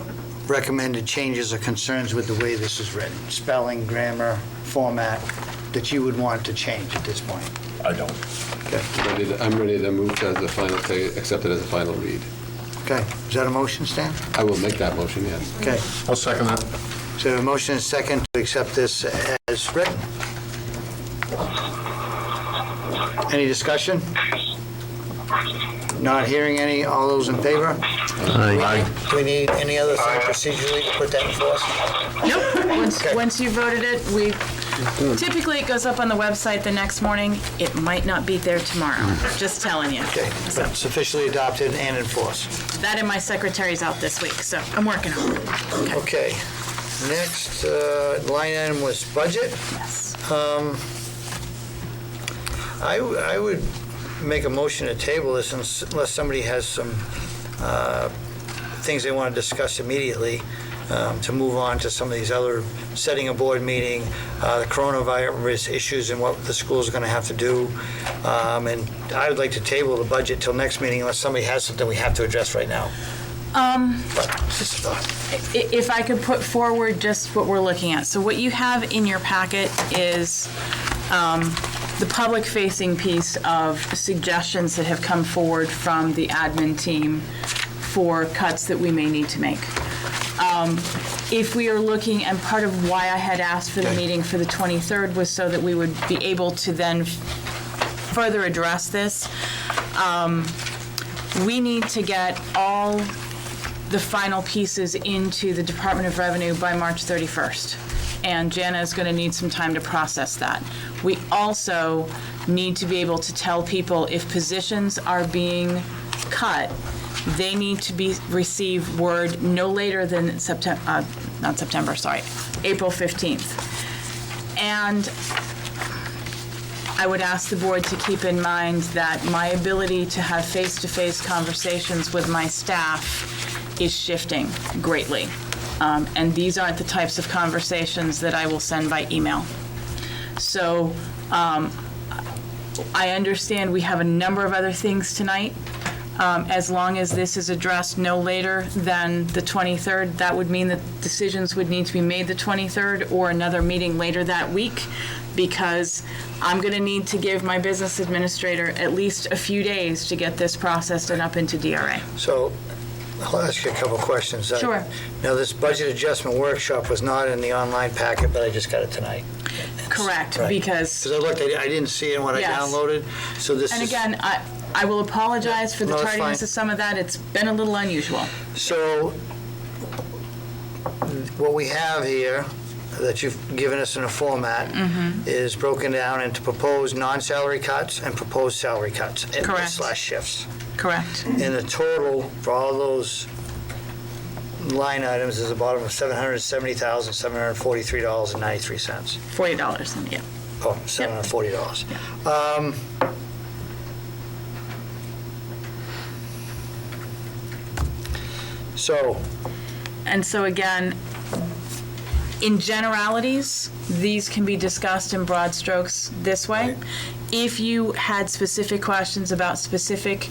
recommended changes or concerns with the way this is written? Spelling, grammar, format, that you would want to change at this point? I don't. Okay. I'm ready to move to the final, to accept it as a final read. Okay. Is that a motion, Stan? I will make that motion, yes. Okay. I'll second that. So a motion and second to accept this as written. Any discussion? Not hearing any. All those in favor? Aye. Do we need any other thing procedurally to put that in force? Nope. Once you voted it, typically it goes up on the website the next morning. It might not be there tomorrow. Just telling you. Okay, but it's officially adopted and enforced. That and my secretary's out this week, so I'm working on it. Okay. Next line item was budget. Yes. I would make a motion to table this unless somebody has some things they want to discuss immediately, to move on to some of these other, setting a board meeting, the coronavirus issues and what the school's going to have to do. And I would like to table the budget till next meeting unless somebody has something we have to address right now. But just a thought. If I could put forward just what we're looking at. So what you have in your packet is the public-facing piece of suggestions that have come forward from the admin team for cuts that we may need to make. If we are looking, and part of why I had asked for the meeting for the 23rd was so that we would be able to then further address this, we need to get all the final pieces into the Department of Revenue by March 31st. And Jana is going to need some time to process that. We also need to be able to tell people if positions are being cut, they need to receive word no later than April 15th. And I would ask the board to keep in mind that my ability to have face-to-face conversations with my staff is shifting greatly. And these aren't the types of conversations that I will send by email. So I understand we have a number of other things tonight. As long as this is addressed no later than the 23rd, that would mean that decisions would need to be made the 23rd or another meeting later that week, because I'm going to need to give my business administrator at least a few days to get this processed and up into DRA. So I'll ask you a couple questions. Sure. Now, this budget adjustment workshop was not in the online packet, but I just got it tonight. Correct, Right. because... Because I looked, I didn't see it when I Yes. downloaded, so this And is... again, I will apologize for the No, that's tardiness fine. of some of that. It's been a little unusual. So what we have here, that you've given us in a format, is broken down into proposed non-salary cuts and proposed salary cuts. Correct. / shifts. Correct. And the total for all those line items is a bottom of $770,743.93. $40, yeah. Oh, $740. And so again, in generalities, these can be discussed in broad strokes this way. If you had specific questions about specific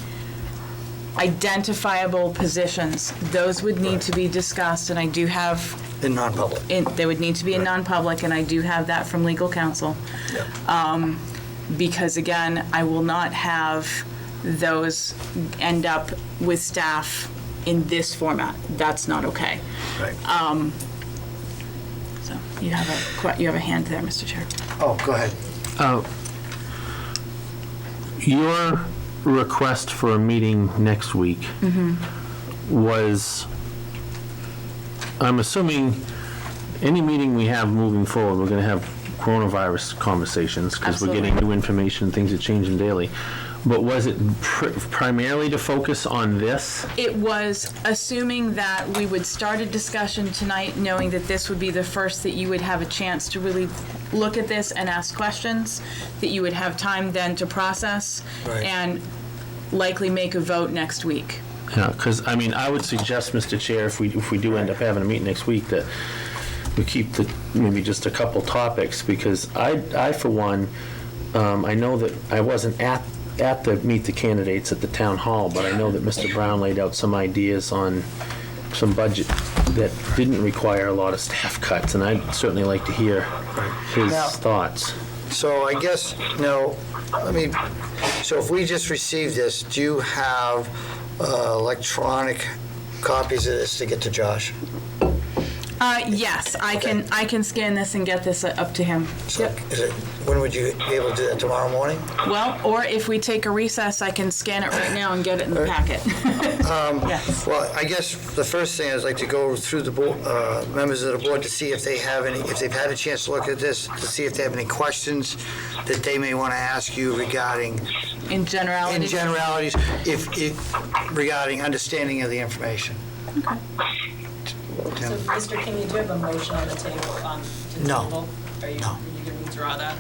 identifiable positions, those would need to be discussed, and I do have... In non-public. They would need to be in non-public, and I do have that from legal counsel. Because again, I will not have those end up with staff in this format. That's not okay. Right. So you have a hand there, Mr. Chair. Oh, go ahead. Your request for a meeting next week was, I'm assuming any meeting we have moving forward, we're going to have coronavirus conversations because we're getting new information, things are changing daily. But was it primarily to focus on this? It was assuming that we would start a discussion tonight, knowing that this would be the first that you would have a chance to really look at this and ask questions, that you would have time then to process, and likely make a vote next week. Yeah, because, I mean, I would suggest, Mr. Chair, if we do end up having a meeting next week, that we keep maybe just a couple topics, because I for one, I know that I wasn't at the Meet the Candidates at the town hall, but I know that Mr. Brown laid out some ideas on some budget that didn't require a lot of staff cuts, and I'd certainly like to hear his thoughts. So I guess, so if we just received this, do you have electronic copies of this to get to Josh? Yes, I can scan this and get this up to him. Yep. When would you be able to do that, tomorrow morning? Well, or if we take a recess, I can scan it right now and get it in the packet. Yes. Well, I guess the first thing I'd like to go through the board, members of the board to see if they have any, if they've had a chance to look at this, to see if they have any questions that they may want to ask you regarding. In generalities? In generalities, if regarding understanding of the information. Okay. So, Mr. King, you do have a motion on the table, to No. table? Are you No. going to withdraw that?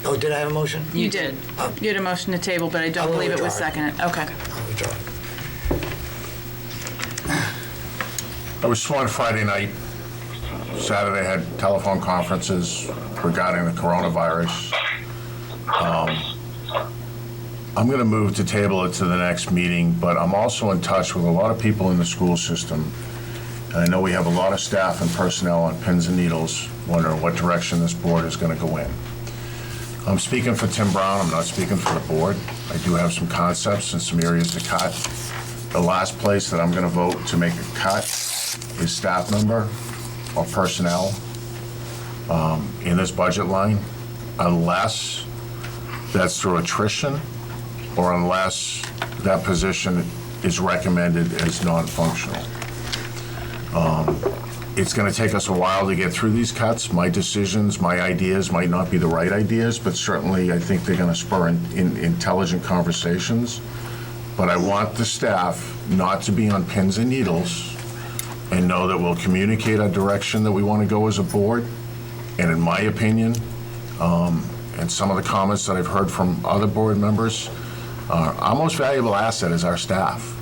Oh, did I have a motion? You did. You had a motion to table, but I don't will believe it was withdraw it. seconded. Okay. I'll withdraw. I was sworn Friday night. Saturday had telephone conferences regarding the coronavirus. I'm going to move to table it to the next meeting, but I'm also in touch with a lot of people in the school system. And I know we have a lot of staff and personnel on pins and needles wondering what direction this board is going to go in. I'm speaking for Tim Brown. I'm not speaking for the board. I do have some concepts and some areas to cut. The last place that I'm going to vote to make a cut is staff member or personnel in this budget line, unless that's through attrition or unless that position is recommended as non-functional. It's going to take us a while to get through these cuts. My decisions, my ideas might not be the right ideas, but certainly I think they're going to spur in intelligent conversations. But I want the staff not to be on pins and needles and know that we'll communicate a direction that we want to go as a board. And in my opinion, and some of the comments that I've heard from other board members, our most valuable asset is our staff.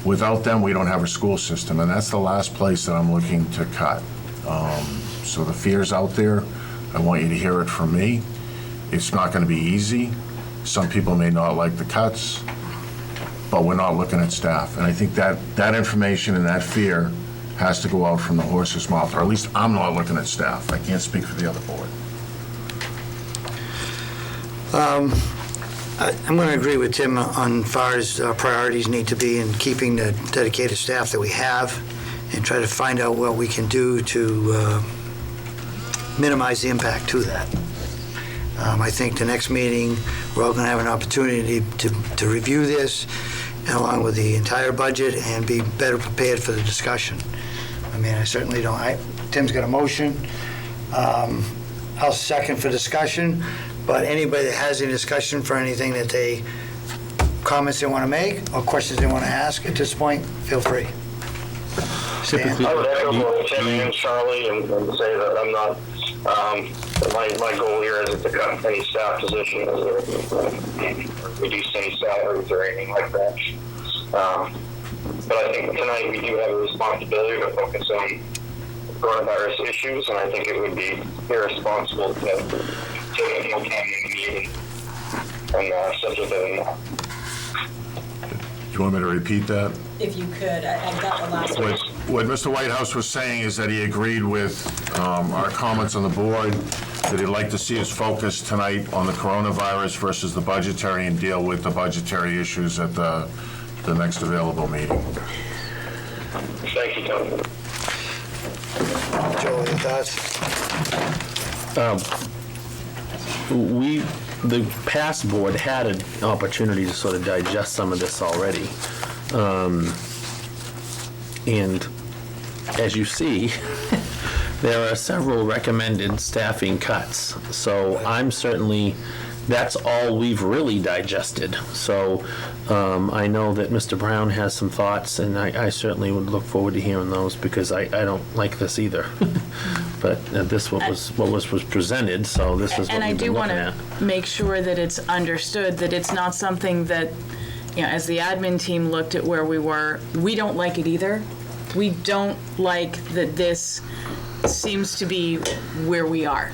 Without them, we don't have a school system, and that's the last place that I'm looking to cut. So the fear's out there. I want you to hear it from me. It's not going to be easy. Some people may not like the cuts, but we're not looking at staff. And I think that information and that fear has to go out from the horse's mouth, or at least I'm not looking at staff. I can't speak for the other board. I'm going to agree with Tim on far as priorities need to be in keeping the dedicated staff that we have and try to find out what we can do to minimize the impact to that. I think the next meeting, we're all going to have an opportunity to review this along with the entire budget and be better prepared for the discussion. I mean, I certainly don't, Tim's got a motion. I'll second for discussion. But anybody that has any discussion for anything that comments they want to make or questions they want to ask at this point, feel free. I would echo both Tim and Charlie and say that I'm not, my goal here isn't to cut any staff positions or reduce any salaries or anything like that. But I think tonight we do have a responsibility to focus on coronavirus issues, and I think it would be irresponsible to take more time in the meeting and subject it. Do you want me to repeat that? If you could, I got the last one. What Mr. Whitehouse was saying is that he agreed with our comments on the board, that he'd like to see us focus tonight on the coronavirus versus the budgetary and deal with the budgetary issues at the next available meeting. Thank you, Tony. Joe, any thoughts? The past board had an opportunity to sort of digest some of this already. And as you see, there are several recommended staffing cuts. So I'm certainly, that's all we've really digested. So I know that Mr. Brown has some thoughts, and I certainly would look forward to hearing those, because I don't like this either. But this what was presented, so this is what we've been looking at. And I do want to make sure that it's understood that it's not something that, you know, as the admin team looked at where we were, we don't like it either. We don't like that this seems to be where we are.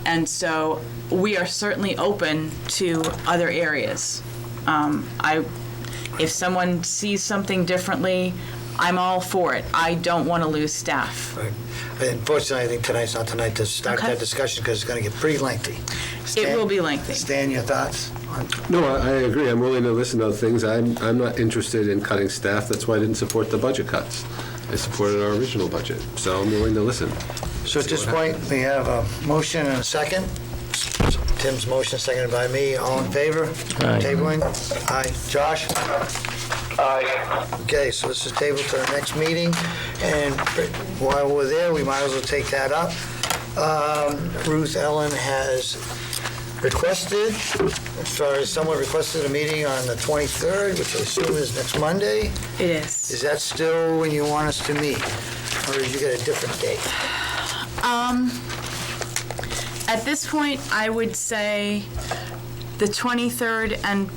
And so we are certainly open to other areas. If someone sees something differently, I'm all for it. I don't want to lose staff. Right. Unfortunately, I think tonight's not the night to start that discussion because it's going to get pretty lengthy. It will be lengthy. Stan, your thoughts? No, I agree. I'm willing to listen to things. I'm not interested in cutting staff. That's why I didn't support the budget cuts. I supported our original budget, so I'm willing to listen. So at this point, we have a motion and a second. Tim's motion, seconded by me. All in favor? Aye. Tabling? Aye. Josh? Aye. Okay, so this is tabled to the next meeting, and while we're there, we might as well take that up. Ruth Ellen has requested, someone requested a meeting on the 23rd, which I assume is next Monday. It is. Is that still when you want us to meet, or did you get a different date? At this point, I would say the 23rd and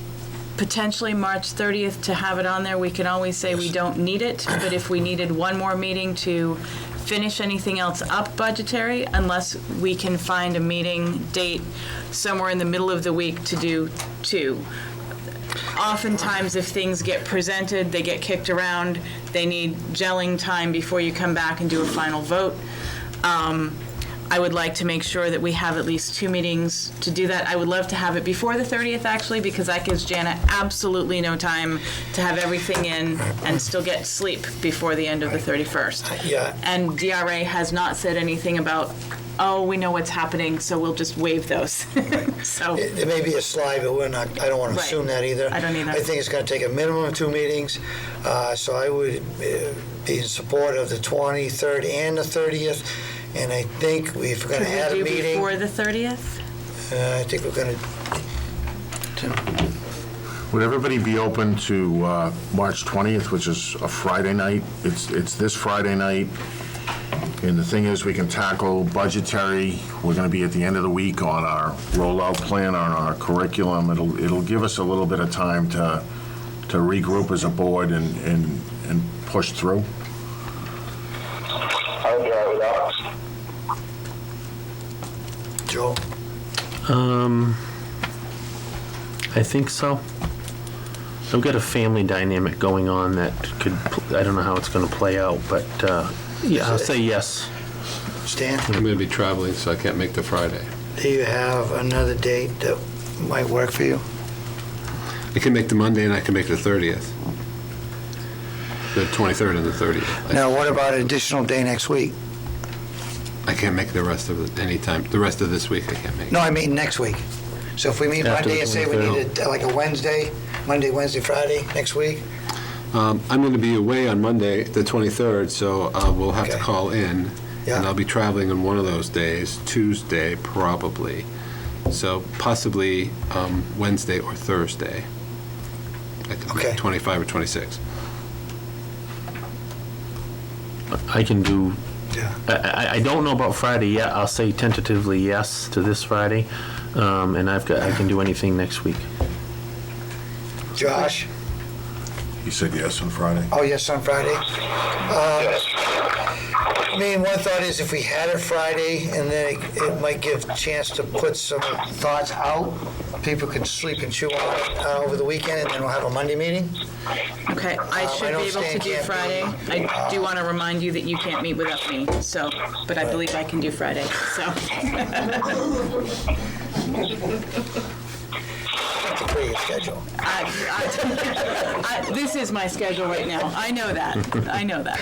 potentially March 30th to have it on there. We can always say we don't need it, but if we needed one more meeting to finish anything else up budgetary, unless we can find a meeting date somewhere in the middle of the week to do two. Oftentimes, if things get presented, they get kicked around, they need gelling time before you come back and do a final vote. I would like to make sure that we have at least two meetings to do that. I would love to have it before the 30th, actually, because that gives Jana absolutely no time to have everything in and still get sleep before the end of the 31st. Yeah. And DRA has not said anything about, oh, we know what's happening, so we'll just waive those. So There may be a slide, but we're not, I don't want to Right. assume that either. I don't either. I think it's going to take a minimum of two meetings, so I would be in support of the 23rd and the 30th, and I think if we're going to add a could we do meeting, before the 30th? I think we're going to, Would everybody be open to March 20th, which is a Friday night? It's this Friday night, and the thing is, we can tackle budgetary. We're going to be at the end of the week on our rollout plan, on our curriculum. It'll give us a little bit of time to regroup as a board and push through. I'll be all right with that. Joe? I think so. I've got a family dynamic going on that could, I don't know how it's going to play out, but yeah, I'll say yes. Stan? I'm going to be traveling, so I can't make the Friday. Do you have another date that might work for you? I can make the Monday and I can make the 30th. The 23rd and the 30th. Now, what about an additional day next week? I can't make the rest of any time. The rest of this week I can't make. No, I mean next week. So if we meet After Monday the and say we 23rd. need it like a Wednesday, Monday, Wednesday, Friday, next week? I'm going to be away on Monday, the 23rd, so we'll have to Okay. call in. Yeah. And I'll be traveling on one of those days, Tuesday probably. So possibly Wednesday or Thursday. Like Okay. 25 or 26. I can do, Yeah. I don't know about Friday yet. I'll say tentatively yes to this Friday, and I can do anything next week. Josh? You said yes on Friday? Oh, yes, on Friday? Yes. I mean, one thought is if we had it Friday, and then it might give a chance to put some thoughts out, people can sleep and chew on it over the weekend, and then we'll have a Monday meeting. Okay, I should know be able to Stan do can't Friday. I do want to remind you that you can't meet without me, so, but I believe I can do Friday, so. That's a pretty good schedule. This is my schedule right now. I know that. I know that.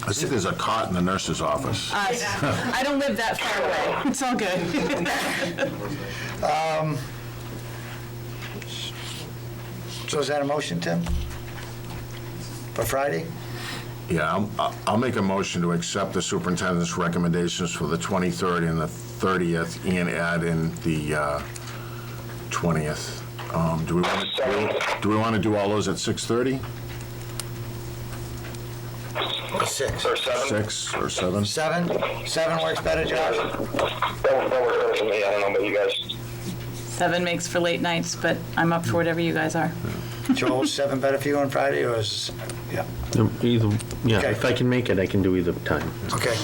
I think there's a cot in the nurse's office. I don't live that far away. It's all good. So is that a motion, Tim? For Friday? Yeah, I'll make a motion to accept the superintendent's recommendations for the 23rd and the 30th and add in the 20th. Do we want to do all those at 6:30? Or 6? Or 7? 6 or 7? 7? 7 works better, Josh? That works better for me. I don't know about you guys. 7 makes for late nights, but I'm up for whatever you guys are. Joel, 7 better for you on Friday, or is, yeah, Either, yeah, Okay. if I can make it, I can do either time. okay.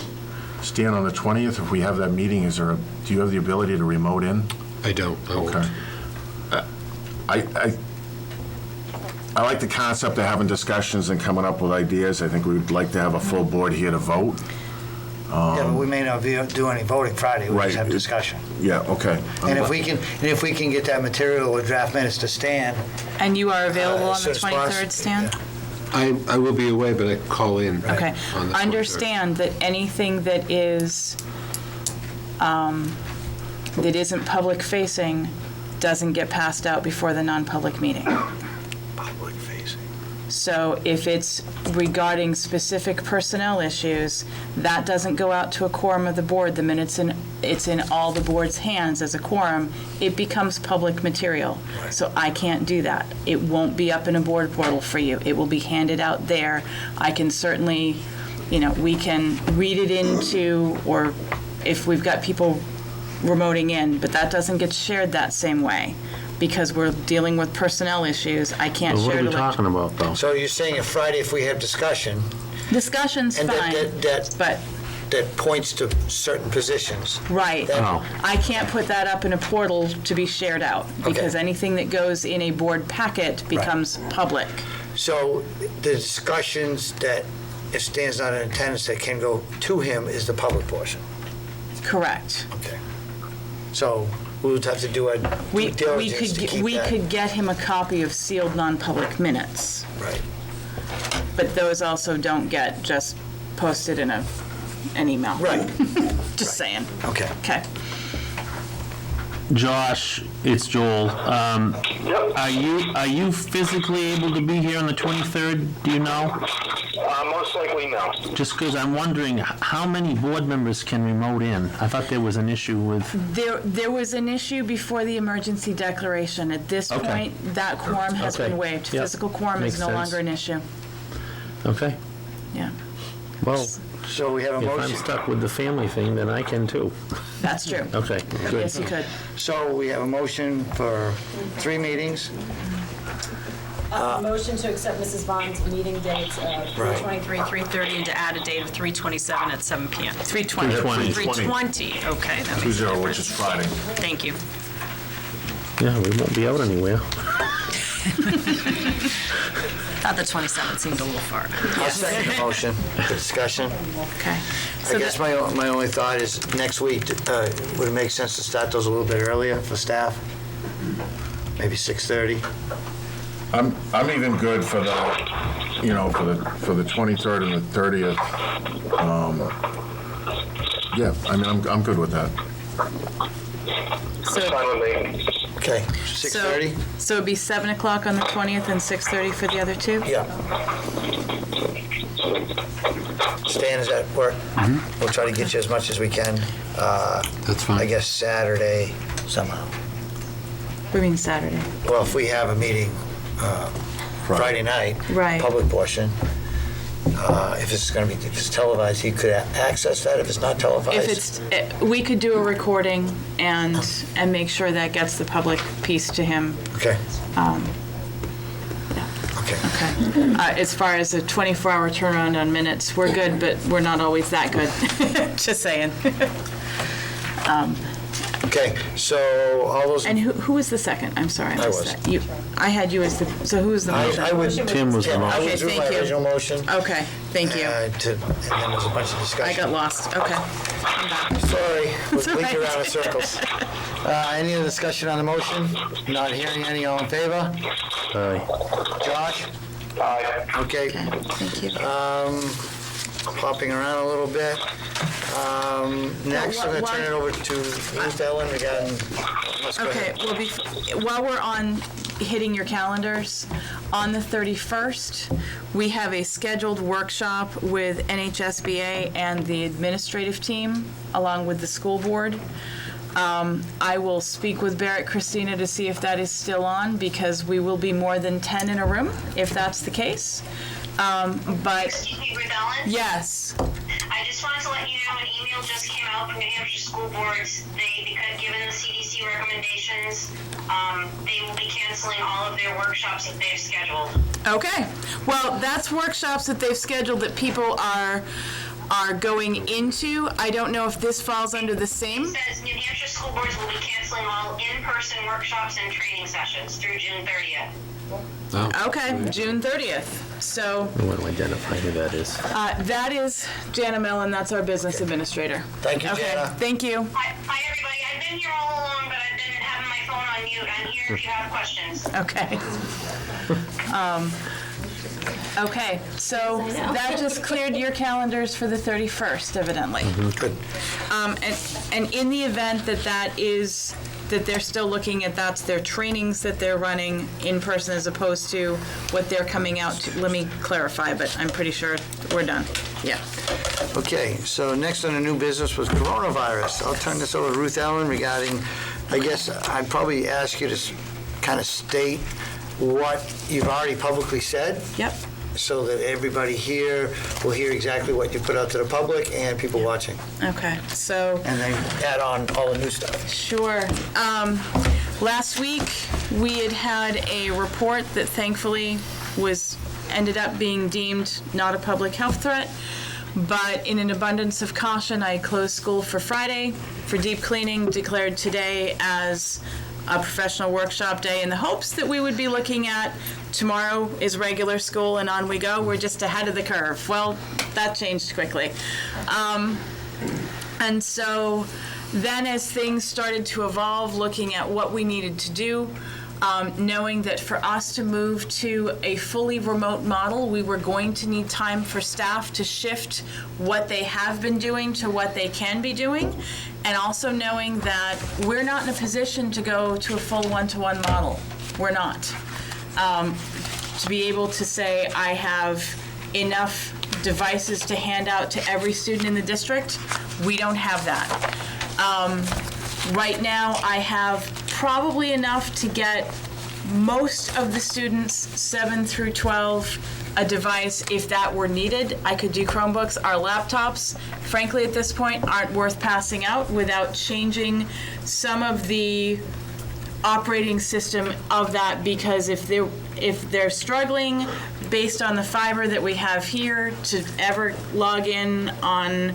Stan, on the 20th, if we have that meeting, do you have the ability to remote in? I don't. I won't. Okay. I like the concept of having discussions and coming up with ideas. I think we'd like to have a full board here to vote. Yeah, but we may not do any voting Friday, we'll just Right. have discussion. Yeah, okay. And if we can get that material with draft minutes to Stan. And you are available on As the soon as possible. 23rd, Stan? I will be away, but I can call in. Okay. On the 23rd. Understand that anything that is, that isn't public-facing doesn't get passed out before the non-public meeting. Public-facing. So if it's regarding specific personnel issues, that doesn't go out to a quorum of the board. The minute it's in all the board's hands as a quorum, it becomes public material. Right. So I can't do that. It won't be up in a board portal for you. It will be handed out there. I can certainly, we can read it into, or if we've got people remoting in, but that doesn't get shared that same way. Because we're dealing with personnel issues, I can't What share are it. we talking about, though? So you're saying if Friday, if we have discussion, Discussion's and fine, but, that points to certain positions. right. Then- Oh. I can't put that up in a portal to be shared out, because Okay. anything that goes in a board packet becomes public. So the discussions that, if Stan's not in attendance, that can go to him is the public portion. Correct. Okay. So we would have to do a We due diligence to keep we that. could get him a copy of sealed non-public minutes, Right. but those also don't get just posted in an email. Right. Just saying. Okay. Okay. Josh, it's Joel. Are you physically able to be here on the 23rd? Do you know? Most likely no. Just because I'm wondering how many board members can remote in? I thought there was an issue with. There was an issue before the emergency declaration. At this Okay. point, that quorum has Okay. been waived. Yep. Physical quorum is Makes no sense. longer an issue. Okay. Yeah, Well, So we have a if I'm motion. stuck with the family thing, then I can too. that's true. Okay, good. Yes, you could. So we have a motion for 3 meetings. Motion to accept Mrs. Vaughn's meeting dates of Right. 3:23, 3:30, and to add a date of 3:27 at 7 PM. 3:20. 3:20. 3:20, okay, that makes a 2-0, which difference. is Friday. Thank you. Yeah, we won't be out anywhere. Thought the 27th seemed a little far. I'll second the motion for discussion. Okay. I guess my only thought is next week, would it make sense to start those a little bit earlier for staff? Maybe 6:30? I'm even good for the, for the 23rd and the 30th. Yeah, I mean, I'm good with that. So, Fine with me. Okay, 6:30? so it'd be 7 o'clock on the 20th and 6:30 for the other two? Yeah. Stan, does that work? We'll try to get you as much as we can. That's fine. I guess Saturday somehow. We mean Saturday. Well, if we have a meeting Friday night, Right. public portion, if it's televised, he could access that. If it's not televised. If it's, we could do a recording and make sure that gets the public piece to him. Okay. Okay. Okay. As far as a 24-hour turnaround on minutes, we're good, but we're not always that good. Just saying. Okay, so all those. And who was the second? I'm sorry. I missed was. that. I had you as the, so who was the motion? I would. Tim was the I motion. would Okay, do thank my you. original motion. Okay, thank you. And then there's a bunch of I discussion. got lost. Okay. I'm back. Sorry, we're It's all thinking right. around in circles. Any other discussion on the motion? Not hearing any, all in favor? Aye. Josh? Aye. Okay, Thank you. popping around a little bit. Next, I'm gonna turn it over to Ruth Ellen regarding, let's go Okay, ahead. well, while we're on hitting your calendars, on the 31st, we have a scheduled workshop with NHSBA and the administrative team, along with the school board. I will speak with Barrett Christina to see if that is still on, because we will be more than 10 in a room, if that's the case. But, Excuse me, Ruth Ellen? yes, I just wanted to let you know an email just came out from New Hampshire school boards. Because given the CDC recommendations, they will be canceling all of their workshops that they've scheduled. okay. Well, that's workshops that they've scheduled that people are going into. I don't know if this falls under the same. It says New Hampshire school boards will be canceling all in-person workshops and training sessions through June 30th. Okay, June 30th. So I want to identify who that is. that is Jana Mellon, that's our business administrator. Thank you, Okay, Jana. thank you. Hi, everybody. I've been here all along, but I've been having my phone on mute. I'm here if you have questions. Okay. Okay, so that just cleared your calendars for the 31st, evidently. Good. And in the event that they're still looking at, that's their trainings that they're running in person as opposed to what they're coming out to. Let me clarify, but I'm pretty sure we're done. Yeah. Okay, so next on the new business was coronavirus. I'll turn this over to Ruth Ellen regarding, I guess I'd probably ask you to kind of state what you've already publicly said. Yep. So that everybody here will hear exactly what you put out to the public and people watching. Okay, so. And then add on all the new stuff. Sure. Last week, we had a report that thankfully ended up being deemed not a public health threat, but in an abundance of caution, I closed school for Friday for deep cleaning, declared today as a professional workshop day in the hopes that we would be looking at tomorrow is regular school and on we go. We're just ahead of the curve. Well, that changed quickly. And so then as things started to evolve, looking at what we needed to do, knowing that for us to move to a fully remote model, we were going to need time for staff to shift what they have been doing to what they can be doing, and also knowing that we're not in a position to go to a full one-to-one model. We're not. To be able to say I have enough devices to hand out to every student in the district, we don't have that. Right now, I have probably enough to get most of the students, 7 through 12, a device if that were needed. I could do Chromebooks. Our laptops, frankly, at this point, aren't worth passing out without changing some of the operating system of that, because if they're struggling based on the fiber that we have here to ever log in on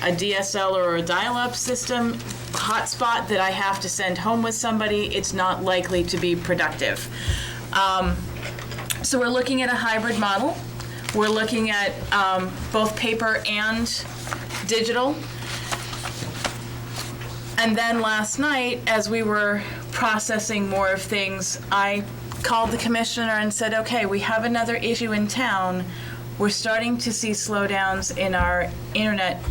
a DSL or a dial-up system hotspot that I have to send home with somebody, it's not likely to be productive. So we're looking at a hybrid model. We're looking at both paper and digital. And then last night, as we were processing more of things, I called the commissioner and said, okay, we have another issue in town. We're starting to see slowdowns in our internet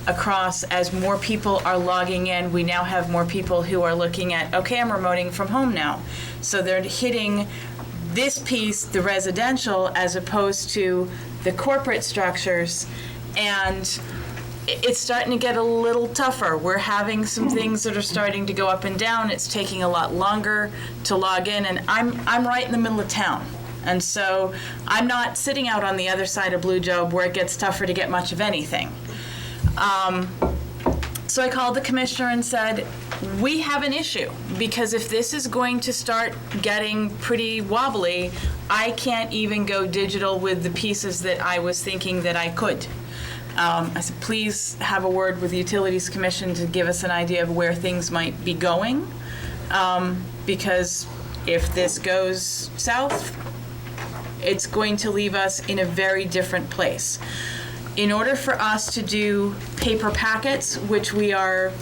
across as more people are logging in. We now have more people who are looking at, okay, I'm remoting from home now. So they're hitting this piece, the residential, as opposed to the corporate structures. And it's starting to get a little tougher. We're having some things that are starting to go up and down. It's taking a lot longer to log in, and I'm right in the middle of town. And so I'm not sitting out on the other side of Blue Job where it gets tougher to get much of anything. So I called the commissioner and said, we have an issue, because if this is going to start getting pretty wobbly, I can't even go digital with the pieces that I was thinking that I could. I said, please have a word with the Utilities Commission to give us an idea of where things might be going, because if this goes south, it's going to leave us in a very different place. In order for us to do paper packets, which we are,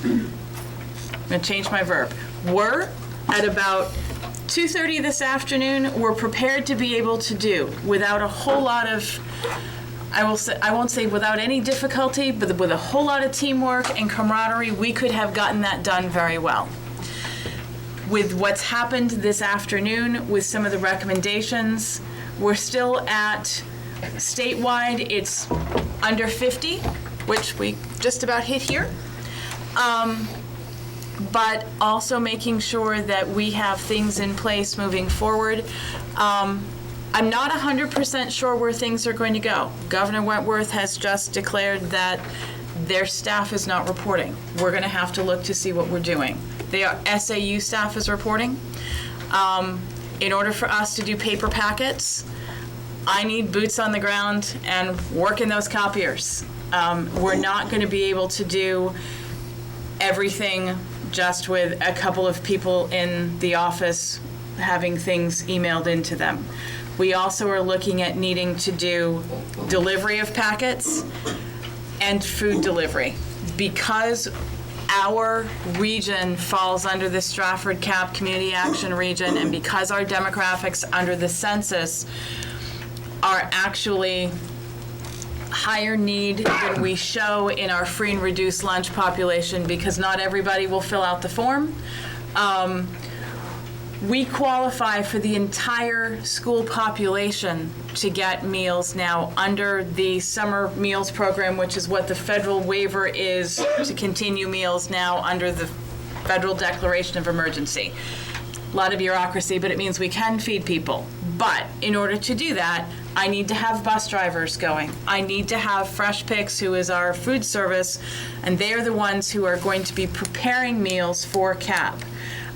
I'm going to change my verb, were at about 2:30 this afternoon, we're prepared to be able to do without a whole lot of, I won't say without any difficulty, but with a whole lot of teamwork and camaraderie, we could have gotten that done very well. With what's happened this afternoon, with some of the recommendations, we're still at, statewide, it's under 50, which we just about hit here. But also making sure that we have things in place moving forward. I'm not 100% sure where things are going to go. Governor Wentworth has just declared that their staff is not reporting. We're going to have to look to see what we're doing. SAU staff is reporting. In order for us to do paper packets, I need boots on the ground and work in those copiers. We're not going to be able to do everything just with a couple of people in the office having things emailed into them. We also are looking at needing to do delivery of packets and food delivery. Because our region falls under the Stratford Cap Community Action Region, and because our demographics under the census, are actually higher need than we show in our free and reduced lunch population, because not everybody will fill out the form. We qualify for the entire school population to get meals now under the summer meals program, which is what the federal waiver is to continue meals now under the federal declaration of emergency. A lot of bureaucracy, but it means we can feed people. But in order to do that, I need to have bus drivers going. I need to have Fresh Picks, who is our food service, and they are the ones who are going to be preparing meals for CAP.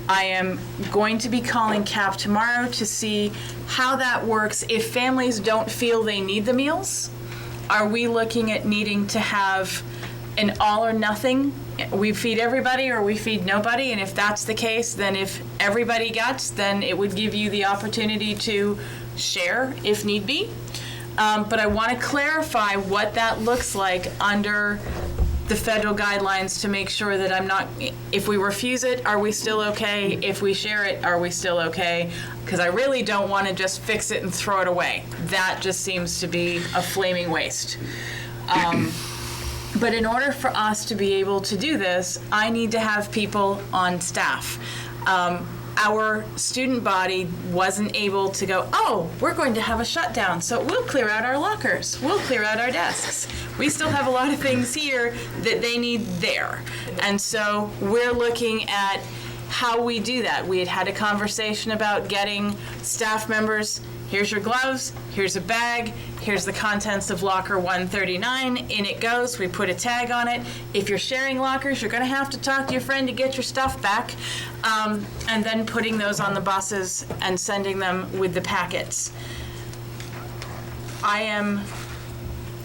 I am going to be calling CAP tomorrow to see how that works. If families don't feel they need the meals, are we looking at needing to have an all or nothing? We feed everybody or we feed nobody, and if that's the case, then if everybody gets, then it would give you the opportunity to share if need be. But I want to clarify what that looks like under the federal guidelines to make sure that I'm not, if we refuse it, are we still okay? If we share it, are we still okay? Because I really don't want to just fix it and throw it away. That just seems to be a flaming waste. But in order for us to be able to do this, I need to have people on staff. Our student body wasn't able to go, oh, we're going to have a shutdown, so we'll clear out our lockers, we'll clear out our desks. We still have a lot of things here that they need there. And so we're looking at how we do that. We had a conversation about getting staff members, here's your gloves, here's a bag, here's the contents of locker 139, in it goes, we put a tag on it. If you're sharing lockers, you're gonna have to talk to your friend to get your stuff back, and then putting those on the buses and sending them with the packets. I am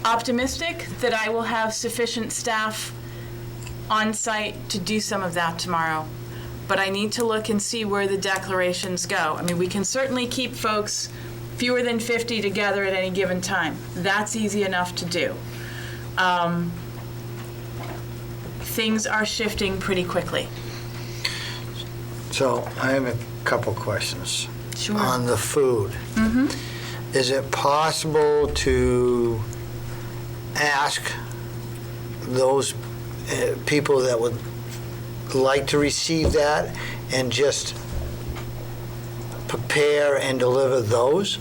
optimistic that I will have sufficient staff on site to do some of that tomorrow, but I need to look and see where the declarations go. I mean, we can certainly keep folks fewer than 50 together at any given time. That's easy enough to do. Things are shifting pretty quickly. So I have a couple questions. Sure. On the food. Is it possible to ask those people that would like to receive that and just prepare and deliver those?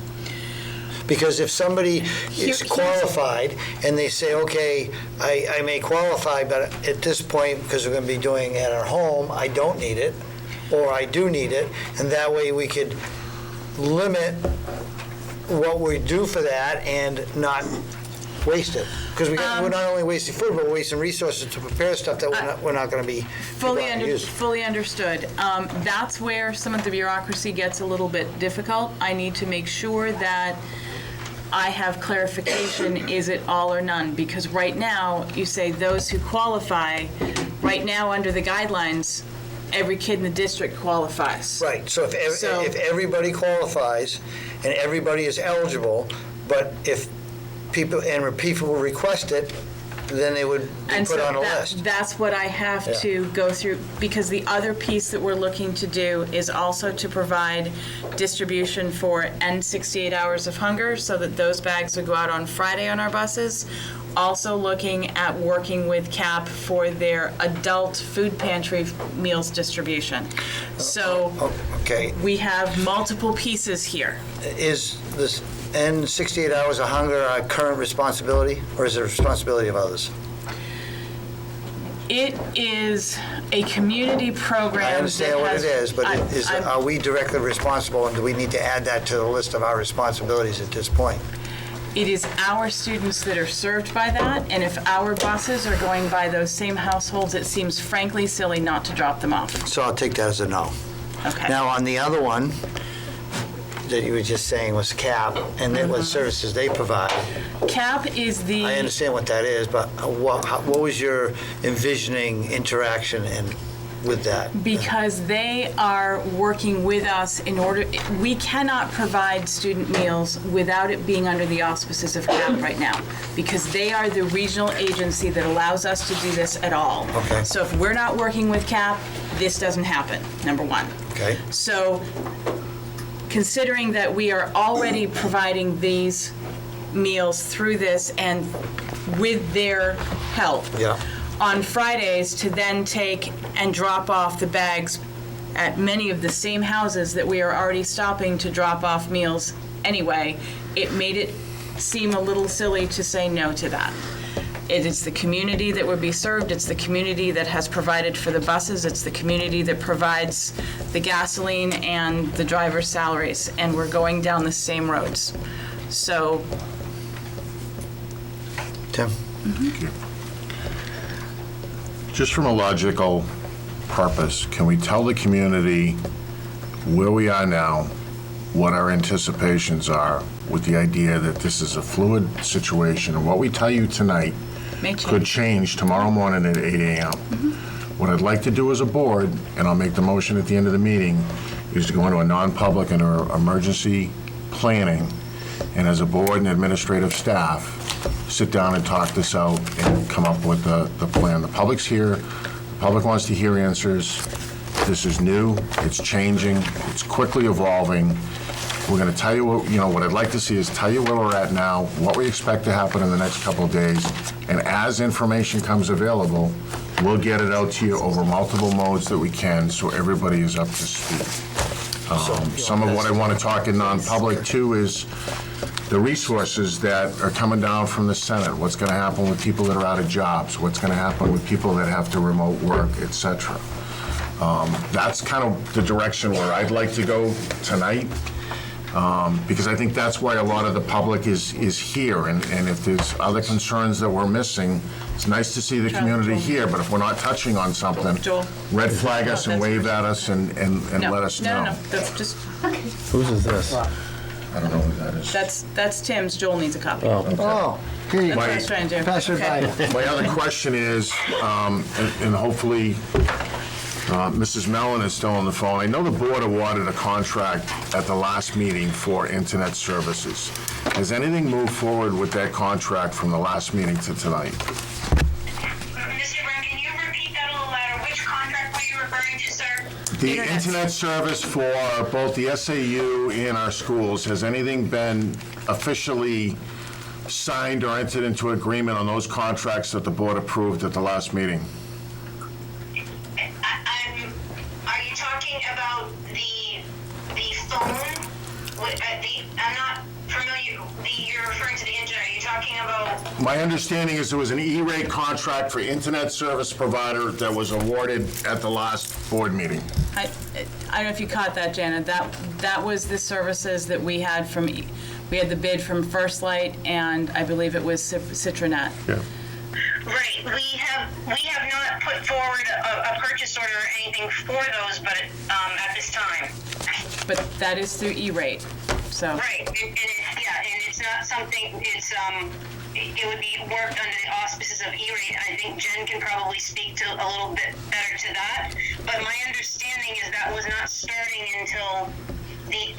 Because if somebody is qualified and they say, okay, I may qualify, but at this point, because we're going to be doing it at our home, I don't need it, or I do need it, and that way we could limit what we do for that and not waste it. Because we're not only wasting food, but we're wasting resources to prepare stuff that we're not going to be Fully understood. That's where some of the bureaucracy gets a little bit difficult. I need to make sure that I have clarification, is it all or none? Because right now, you say those who qualify, right now under the guidelines, every kid in the district qualifies. Right, so if everybody qualifies and everybody is eligible, but if people request it, then they would be put on a list. That's what I have to go through, because the other piece that we're looking to do is also to provide distribution for End 68 Hours of Hunger, so that those bags would go out on Friday on our buses. Also looking at working with CAP for their adult food pantry meals distribution. So we have multiple pieces here. Is this End 68 Hours of Hunger a current responsibility, or is it a responsibility of others? It is a community program. I understand what it is, but are we directly responsible, and do we need to add that to the list of our responsibilities at this point? It is our students that are served by that, and if our buses are going by those same households, it seems frankly silly not to drop them off. So I'll take that as a no. Okay. Now, on the other one that you were just saying was CAP, and then what services they provide. CAP is the... I understand what that is, but what was your envisioning interaction with that? Because they are working with us in order... We cannot provide student meals without it being under the auspices of CAP right now, because they are the regional agency that allows us to do this at all. Okay. So if we're not working with CAP, this doesn't happen, number one. Okay. So considering that we are already providing these meals through this and with their help. Yeah. On Fridays to then take and drop off the bags at many of the same houses that we are already stopping to drop off meals anyway, it made it seem a little silly to say no to that. It is the community that would be served, it's the community that has provided for the buses, it's the community that provides the gasoline and the driver's salaries, and we're going down the same roads. So. Tim? Thank you. Just from a logical purpose, can we tell the community where we are now, what our anticipations are, with the idea that this is a fluid situation, and what we tell you tonight could change tomorrow morning at 8 a.m. What I'd like to do as a board, and I'll make the motion at the end of the meeting, is to go into a non-public and our emergency planning, and as a board and administrative staff, sit down and talk this out and come up with the plan. The public's here, the public wants to hear answers. This is new, it's changing, it's quickly evolving. We're going to tell you what I'd like to see is tell you where we're at now, what we expect to happen in the next couple of days, and as information comes available, we'll get it out to you over multiple modes that we can, so everybody is up to speed. Some of what I want to talk in non-public too is the resources that are coming down from the Senate, what's going to happen with people that are out of jobs, what's going to happen with people that have to remote work, et cetera. That's kind of the direction where I'd like to go tonight. Because I think that's why a lot of the public is here, and if there's other concerns that we're missing, it's nice to see the community here, but if we're not touching on something, red flag us and wave at us and let us know. No, that's just, Whose is this? I don't know who that is. that's Tim's. Joel needs a copy. Oh, here you That's go. what I was trying to do. Pass it by. My other question is, and hopefully Mrs. Mellon is still on the phone. I know the board awarded a contract at the last meeting for internet services. Has anything moved forward with that contract from the last meeting to tonight? Mr. Brown, can you repeat that a little louder? Which contract were you referring to, sir? The internet service for both the SAU and our schools, has anything been officially signed or entered into agreement on those contracts that the board approved at the last meeting? Are you talking about the phone? I'm not familiar. You're referring to the internet. Are you talking about? My understanding is there was an E-rate contract for internet service provider that was awarded at the last board meeting. I don't know if you caught that, Janet. That was the services that we had from, we had the bid from First Light, and I believe it was Citronet. Yeah. Right. We have not put forward a purchase order or anything for those, but at this time. But that is through E-rate, so. Right. And it's not something. It would be worked under the auspices of E-rate. I think Jen can probably speak to a little bit better to that. But my understanding is that was not starting until the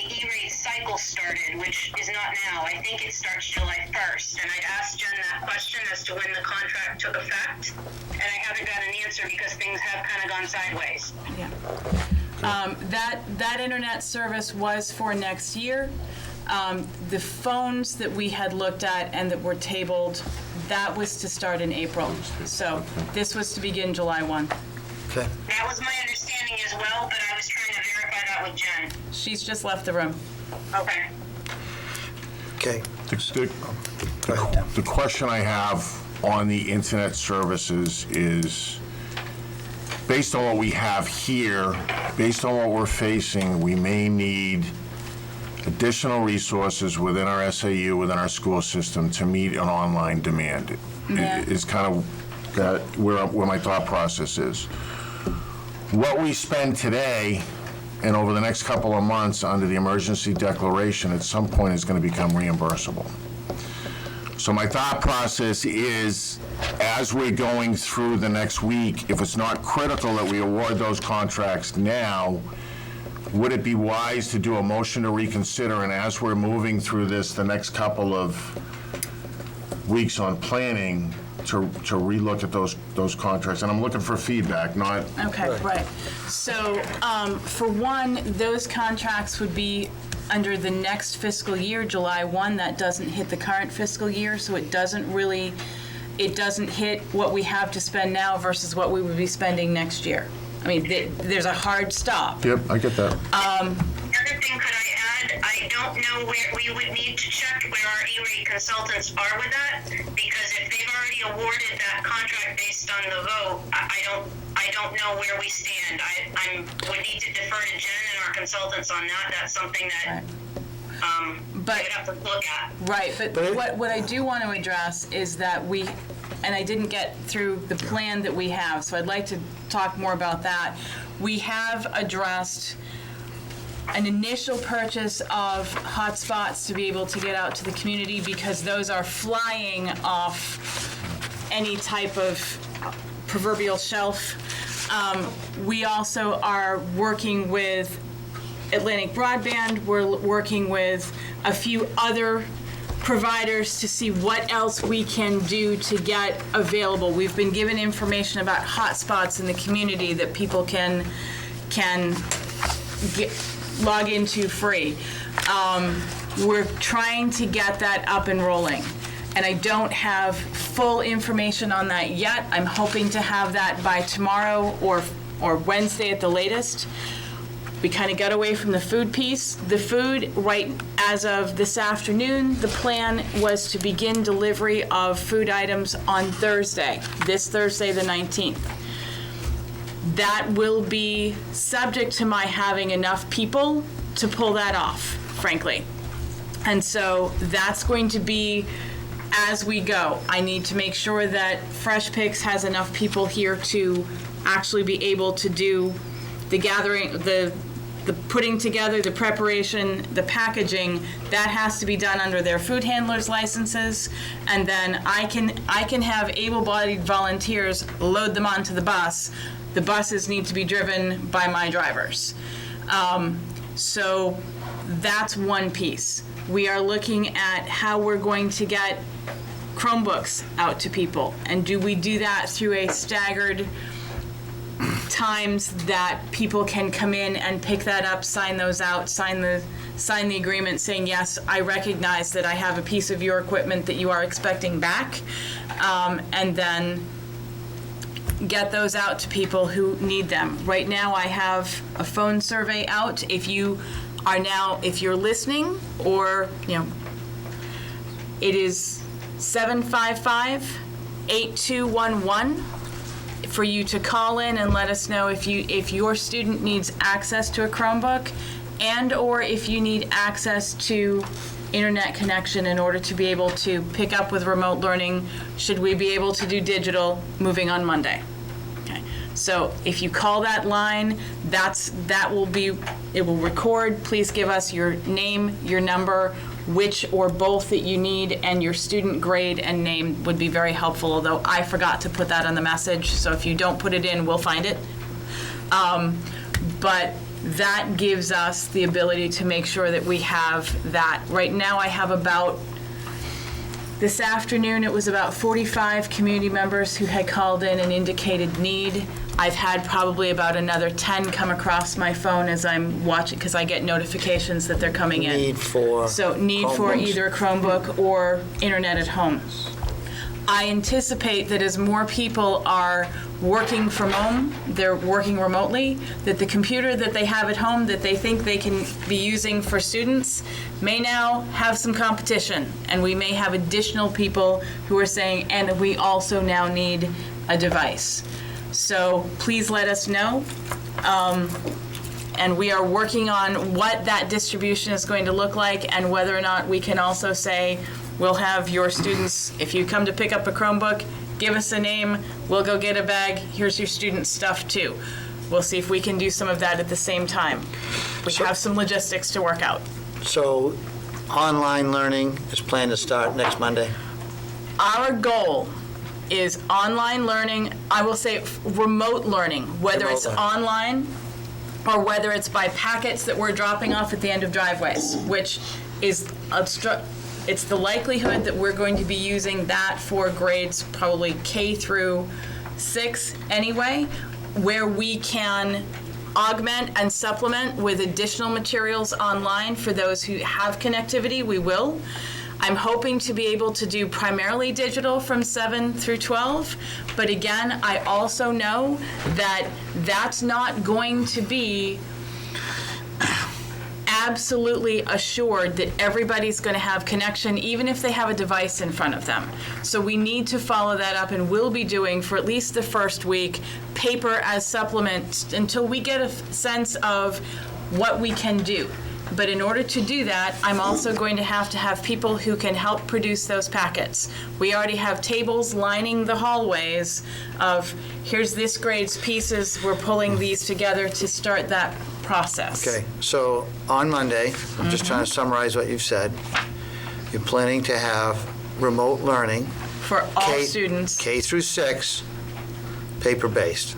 E-rate cycle started, which is not now. I think it starts July 1st. And I asked Jen that question as to when the contract took effect, and I haven't got an answer because things have kind of gone sideways. Yeah. That internet service was for next year. The phones that we had looked at and that were tabled, that was to start in April. So this was to begin July 1. Okay. That was my understanding as well, but I was trying to verify that with Jen. She's just left the room. Okay. Okay. The question I have on the internet services is, based on what we have here, based on what we're facing, we may need additional resources within our SAU, within our school system, to meet an online demand. Yeah. Is kind of where my thought process is. What we spend today and over the next couple of months under the emergency declaration at some point is going to become reimbursable. So my thought process is, as we're going through the next week, if it's not critical that we award those contracts now, would it be wise to do a motion to reconsider, and as we're moving through this the next couple of weeks on planning, to relook at those contracts? And I'm looking for feedback, not... Okay, right. So, for one, those contracts would be under the next fiscal year, July 1, that doesn't hit the current fiscal year, so it doesn't hit what we have to spend now versus what we would be spending next year. I mean, there's a hard stop. Yep, I get that. The other thing, could I add, I don't know where we would need to check where our E-rate consultants are with that, because if they've already awarded that contract based on the vote, I don't know where we stand. I would need to defer to Jen and our consultants on that. That's something that we would have to look at. Right, but what I do want to address is that and I didn't get through the plan that we have, so I'd like to talk more about that. We have addressed an initial purchase of hotspots to be able to get out to the community, because those are flying off any type of proverbial shelf. We also are working with Atlantic Broadband. We're working with a few other providers to see what else we can do to get available. We've been given information about hotspots in the community that people can log into free. We're trying to get that up and rolling, and I don't have full information on that yet. I'm hoping to have that by tomorrow or Wednesday at the latest. We kind of got away from the food piece. The food, right as of this afternoon, the plan was to begin delivery of food items on Thursday, this Thursday the 19th. That will be subject to my having enough people to pull that off, frankly. And so that's going to be as we go. I need to make sure that Fresh Picks has enough people here to actually be able to do the gathering, the putting together, the preparation, the packaging. That has to be done under their food handlers licenses, and then I can have able-bodied volunteers load them onto the bus. The buses need to be driven by my drivers. So that's one piece. We are looking at how we're going to get Chromebooks out to people, and do we do that through a staggered times that people can come in and pick that up, sign those out, sign the agreement saying, yes, I recognize that I have a piece of your equipment that you are expecting back, and then get those out to people who need them. Right now I have a phone survey out. If you're listening, or it is 755-8211 for you to call in and let us know if your student needs access to a Chromebook, and or if you need access to internet connection in order to be able to pick up with remote learning, should we be able to do digital moving on Monday. Okay. So if you call that line, it will record. Please give us your name, your number, which or both that you need, and your student grade and name would be very helpful, although I forgot to put that on the message, so if you don't put it in, we'll find it. But that gives us the ability to make sure that we have that. Right now I have this afternoon it was about 45 community members who had called in and indicated need. I've had probably about another 10 come across my phone as I'm watching, because I get notifications that they're coming in. Need for Either a Chromebook or internet at home. I anticipate that as more people are working from home, they're working remotely, that the computer that they have at home that they think they can be using for students may now have some competition, and we may have additional people who are saying, and we also now need a device. So please let us know. And we are working on what that distribution is going to look like, and whether or not we can also say, we'll have your students, if you come to pick up a Chromebook, give us a name, we'll go get a bag, here's your student stuff too. We'll see if we can do some of that at the same time. We have some logistics to work out. So online learning is planned to start next Monday? Our goal is online learning, I will say remote learning, whether it's online or whether it's by packets that we're dropping off at the end of driveways, which is it's the likelihood that we're going to be using that for grades probably K through 6 anyway, where we can augment and supplement with additional materials online for those who have connectivity, we will. I'm hoping to be able to do primarily digital from 7 through 12, but again, I also know that that's not going to be absolutely assured that everybody's going to have connection, even if they have a device in front of them. So we need to follow that up, and we'll be doing, for at least the first week, paper as supplement until we get a sense of what we can do. But in order to do that, I'm also going to have people who can help produce those packets. We already have tables lining the hallways of, here's this grade's pieces, we're pulling these together to start that process. Okay, so on Monday, I'm just trying to summarize what you've said. You're planning to have remote learning. For all students. K through 6, paper-based.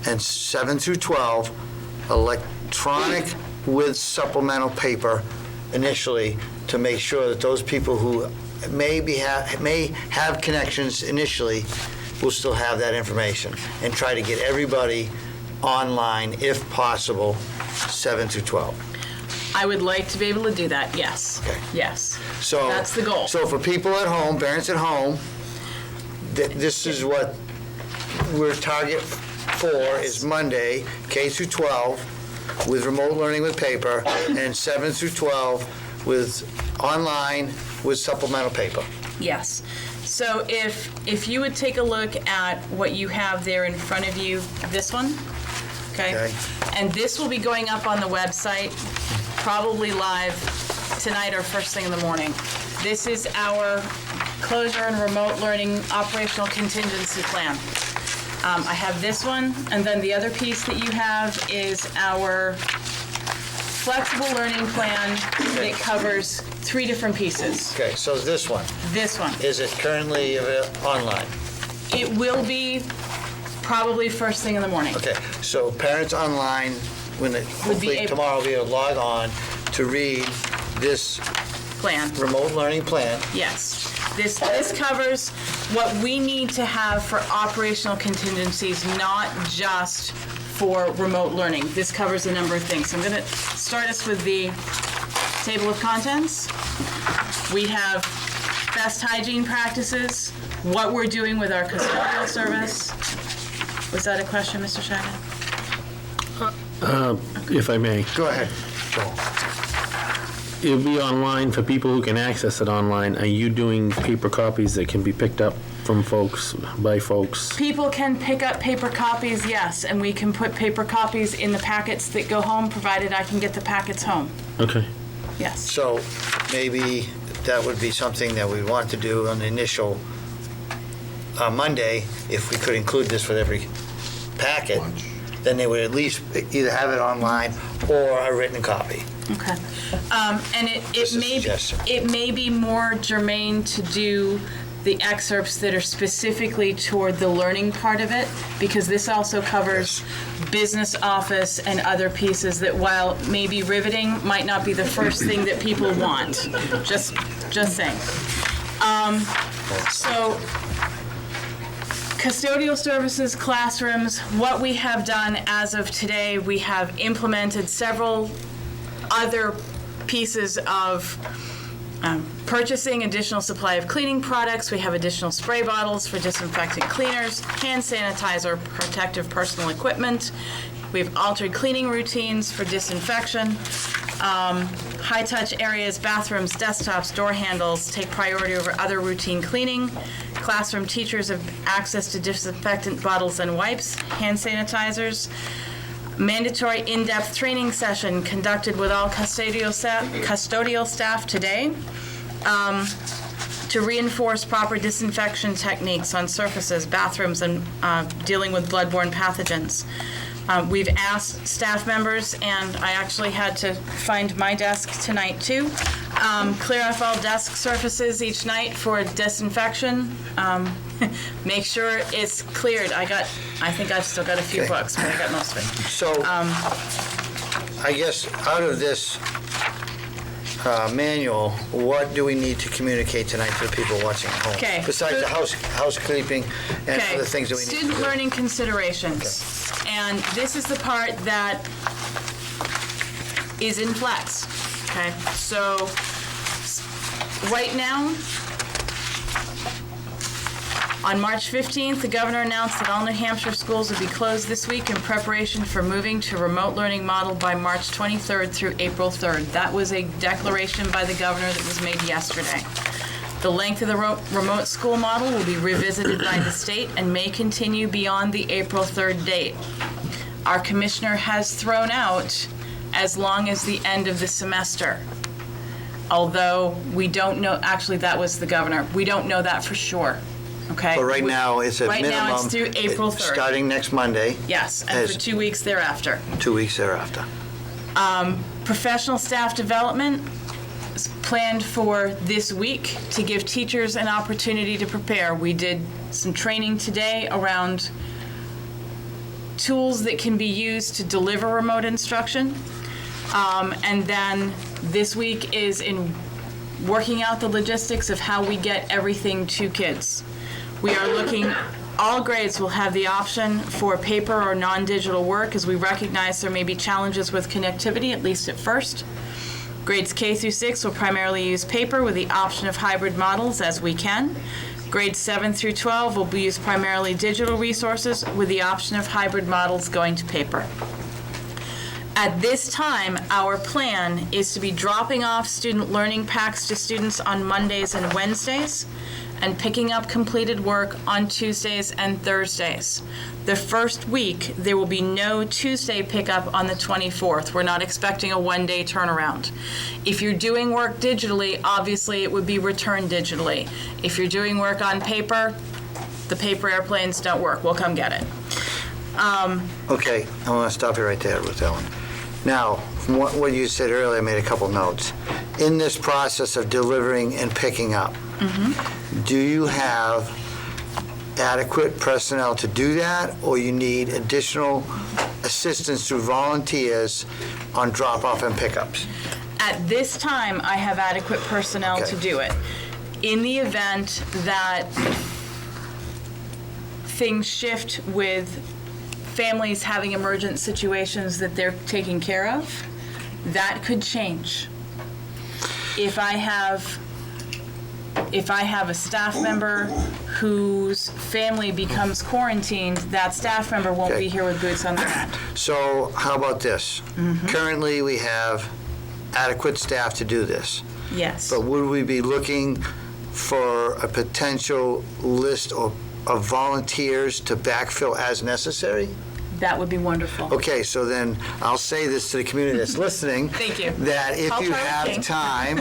And 7 through 12, electronic with supplemental paper initially, to make sure that those people who may have connections initially will still have that information, and try to get everybody online, if possible, 7 through 12. I would like to be able to do that, yes. Okay. Yes. So that's the goal. So for people at home, parents at home, this is what we're target for, is Monday, K through 12, with remote learning with paper, and 7 through 12 with online with supplemental paper. Yes. So if you would take a look at what you have there in front of you, this one, okay? And this will be going up on the website, probably live tonight or first thing in the morning. This is our closure and remote learning operational contingency plan. I have this one, and then the other piece that you have is our flexible learning plan that covers 3 different pieces. Okay, so this one. This one. Is it currently online? It will be probably first thing in the morning. Okay, so parents online, hopefully tomorrow will be able to log on to read this plan, remote learning plan. Yes. This covers what we need to have for operational contingencies, not just for remote learning. This covers a number of things. So I'm going to start us with the table of contents. We have best hygiene practices, what we're doing with our custodial service. Was that a question, Mr. Shagnon? If I may. Go ahead, Joel. It'll be online for people who can access it online. Are you doing paper copies that can be picked up from folks, by folks? People can pick up paper copies, yes, and we can put paper copies in the packets that go home, provided I can get the packets home. Okay. Yes. So maybe that would be something that we want to do on the initial Monday, if we could include this with every packet, then they would at least either have it online or a written copy. Okay. And it may be more germane to do the excerpts that are specifically toward the learning part of it, because this also covers business office and other pieces that, while maybe riveting, might not be the first thing that people want. Just saying. So custodial services, classrooms, what we have done as of today, we have implemented several other pieces of purchasing additional supply of cleaning products. We have additional spray bottles for disinfectant cleaners, hand sanitizer, protective personal equipment. We've altered cleaning routines for disinfection. High-touch areas, bathrooms, desktops, door handles take priority over other routine cleaning. Classroom teachers have access to disinfectant bottles and wipes, hand sanitizers. Mandatory in-depth training session conducted with all custodial staff today to reinforce proper disinfection techniques on surfaces, bathrooms, and dealing with bloodborne pathogens. We've asked staff members, and I actually had to find my desk tonight too, clear off all desk surfaces each night for disinfection. Make sure it's cleared. I think I've still got a few books, but I got most of it. So, I guess out of this manual, what do we need to communicate tonight to the people watching at home? Okay. Besides the housekeeping and Okay. other things that we need to do. Student learning considerations. And this is the part that is in flex. Okay, so right now, on March 15th, the governor announced that all New Hampshire schools would be closed this week in preparation for moving to a remote learning model by March 23rd through April 3rd. That was a declaration by the governor that was made yesterday. The length of the remote school model will be revisited by the state and may continue beyond the April 3rd date. Our commissioner has thrown out as long as the end of the semester. Although we don't know, actually that was the governor, we don't know that for sure. Okay. But right now, it's a minimum. Right now, it's through April 3rd. Starting next Monday. Yes, and for 2 weeks thereafter. 2 weeks thereafter. Professional staff development is planned for this week to give teachers an opportunity to prepare. We did some training today around tools that can be used to deliver remote instruction. And then this week is in working out the logistics of how we get everything to kids. We are looking, all grades will have the option for paper or non-digital work, as we recognize there may be challenges with connectivity, at least at first. Grades K through 6 will primarily use paper with the option of hybrid models as we can. Grades 7 through 12 will use primarily digital resources with the option of hybrid models going to paper. At this time, our plan is to be dropping off student learning packs to students on Mondays and Wednesdays and picking up completed work on Tuesdays and Thursdays. The first week, there will be no Tuesday pickup on the 24th. We're not expecting a one-day turnaround. If you're doing work digitally, obviously it would be returned digitally. If you're doing work on paper, the paper airplanes don't work. We'll come get it. Okay, I want to stop you right there, Ruth Ellen. Now, from what you said earlier, I made a couple notes. In this process of delivering and picking up, do you have adequate personnel to do that, or you need additional assistance through volunteers on drop-off and pickups? At this time, I have adequate personnel to do it. In the event that things shift with families having emergent situations that they're taking care of, that could change. If I have a staff member whose family becomes quarantined, that staff member won't be here with boots on the ground. So how about this? Currently, we have adequate staff to do this. Yes. But would we be looking for a potential list of volunteers to backfill as necessary? That would be wonderful. Okay, so then I'll say this to the community that's listening. Thank you. That if I'll you try have working. time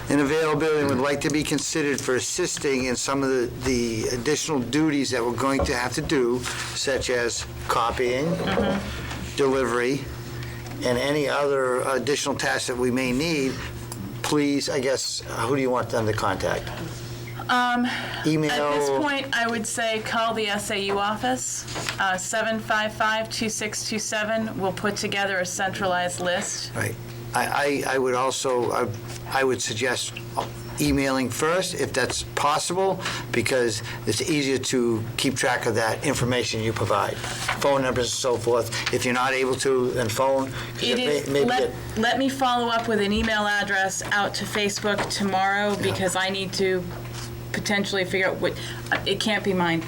and availability and would like to be considered for assisting in some of the additional duties that we're going to have to do, such as copying, delivery, and any other additional tasks that we may need, please, I guess, who do you want them to contact? Email? At this point, I would say call the SAU office, 755-2627. We'll put together a centralized list. Right. I would also, I would suggest emailing first, if that's possible, because it's easier to keep track of that information you provide. Phone numbers and so forth. If you're not able to, then phone. Let me follow up with an email address out to Facebook tomorrow, because I need to potentially figure out what, it can't be mine's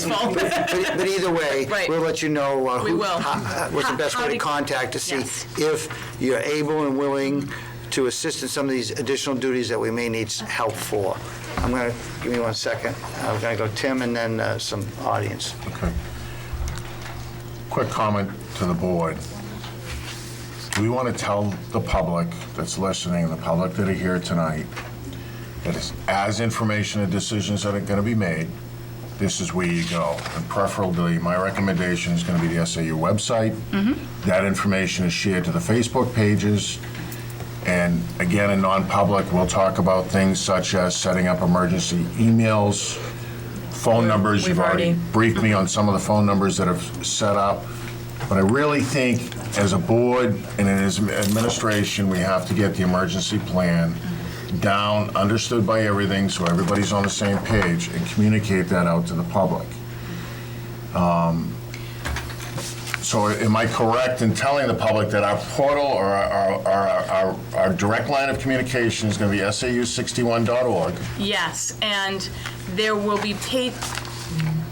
fault. But either way, we'll let you know what's the best way to contact to see if you're able and willing to assist in some of these additional duties that we may need help for. I'm going to, give me 1 second. I'm going to go Tim and then some audience. Okay. Quick comment to the board. We want to tell the public that's listening, the public that are here tonight, that as information and decisions that are going to be made, this is where you go. And preferably, my recommendation is going to be the SAU website. That information is shared to the Facebook pages. And again, in non-public, we'll talk about things such as setting up emergency emails, phone numbers. You've already briefed me on some of the phone numbers that have set up. But I really think as a board and as administration, we have to get the emergency plan down, understood by everything, so everybody's on the same page, and communicate that out to the public. So am I correct in telling the public that our portal or our direct line of communication is going to be sau61.org? Yes, and there will be paid.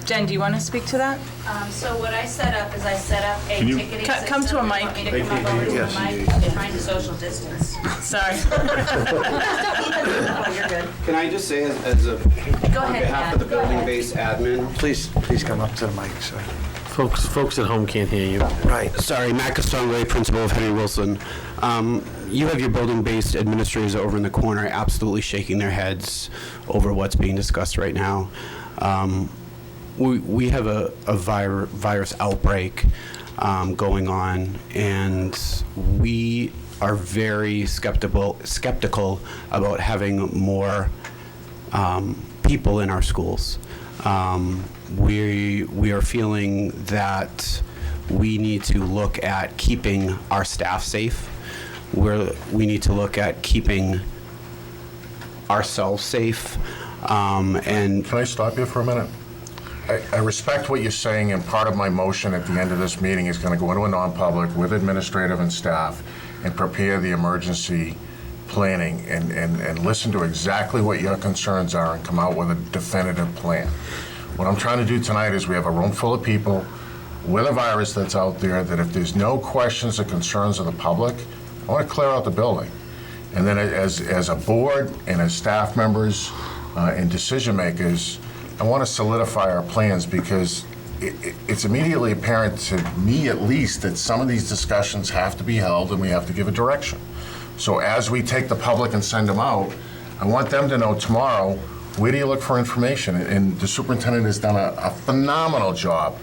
Jen, do you want to speak to that? So what I set up is I set up a you- ticketing Come system. to a You mic. want me to come up over to the mic? I'm trying to social distance. Sorry. Oh, you're good. Can I just say, as a, Go on ahead, behalf Pat. of the Go ahead. building-based admin, Please come up to the mic, sir. Folks at home can't hear you. Right. sorry, Matt Castonguay, principal of Henry Wilson. You have your building-based administrators over in the corner absolutely shaking their heads over what's being discussed right now. We have a virus outbreak going on, and we are very skeptical about having more people in our schools. We are feeling that we need to look at keeping our staff safe. We need to look at keeping ourselves safe. And Can I stop you for a minute? I respect what you're saying, and part of my motion at the end of this meeting is going to go into a non-public with administrative and staff and prepare the emergency planning and listen to exactly what your concerns are and come out with a definitive plan. What I'm trying to do tonight is we have a room full of people with a virus that's out there that if there's no questions or concerns of the public, I want to clear out the building. And then as a board and as staff members and decision makers, I want to solidify our plans because it's immediately apparent to me at least that some of these discussions have to be held and we have to give a direction. So as we take the public and send them out, I want them to know tomorrow, where do you look for information? And the superintendent has done a phenomenal job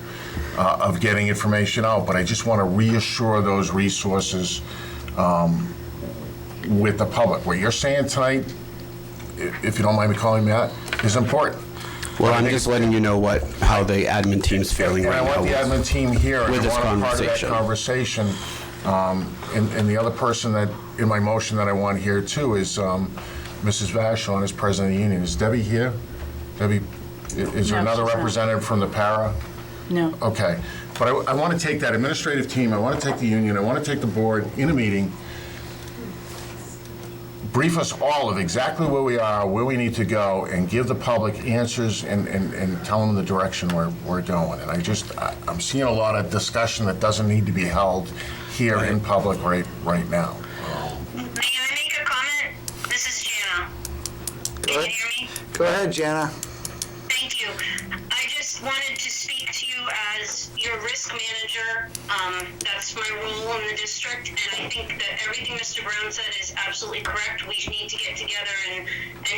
of getting information out, but I just want to reassure those resources with the public. What you're saying tonight, if you don't mind me calling me that, is important. well, I'm just letting you know how the admin team's feeling And right I now. want the admin team here. with this I want part of that conversation. And the other person that, in my motion that I want here too is Mrs. Vashon as president of the union. Is Debbie here? Debbie, is there No, another she's not. representative from the para? No. Okay. But I want to take that administrative team, I want to take the union, I want to take the board in a meeting, brief us all of exactly where we are, where we need to go, and give the public answers and tell them the direction we're going. And I'm seeing a lot of discussion that doesn't need to be held here in public right now. May I make a comment? This is Jana. Can you hear me? Go ahead, Jana. Thank you. I just wanted to speak to you as your risk manager. That's my role in the district, and I think that everything Mr. Brown said is absolutely correct. We need to get together and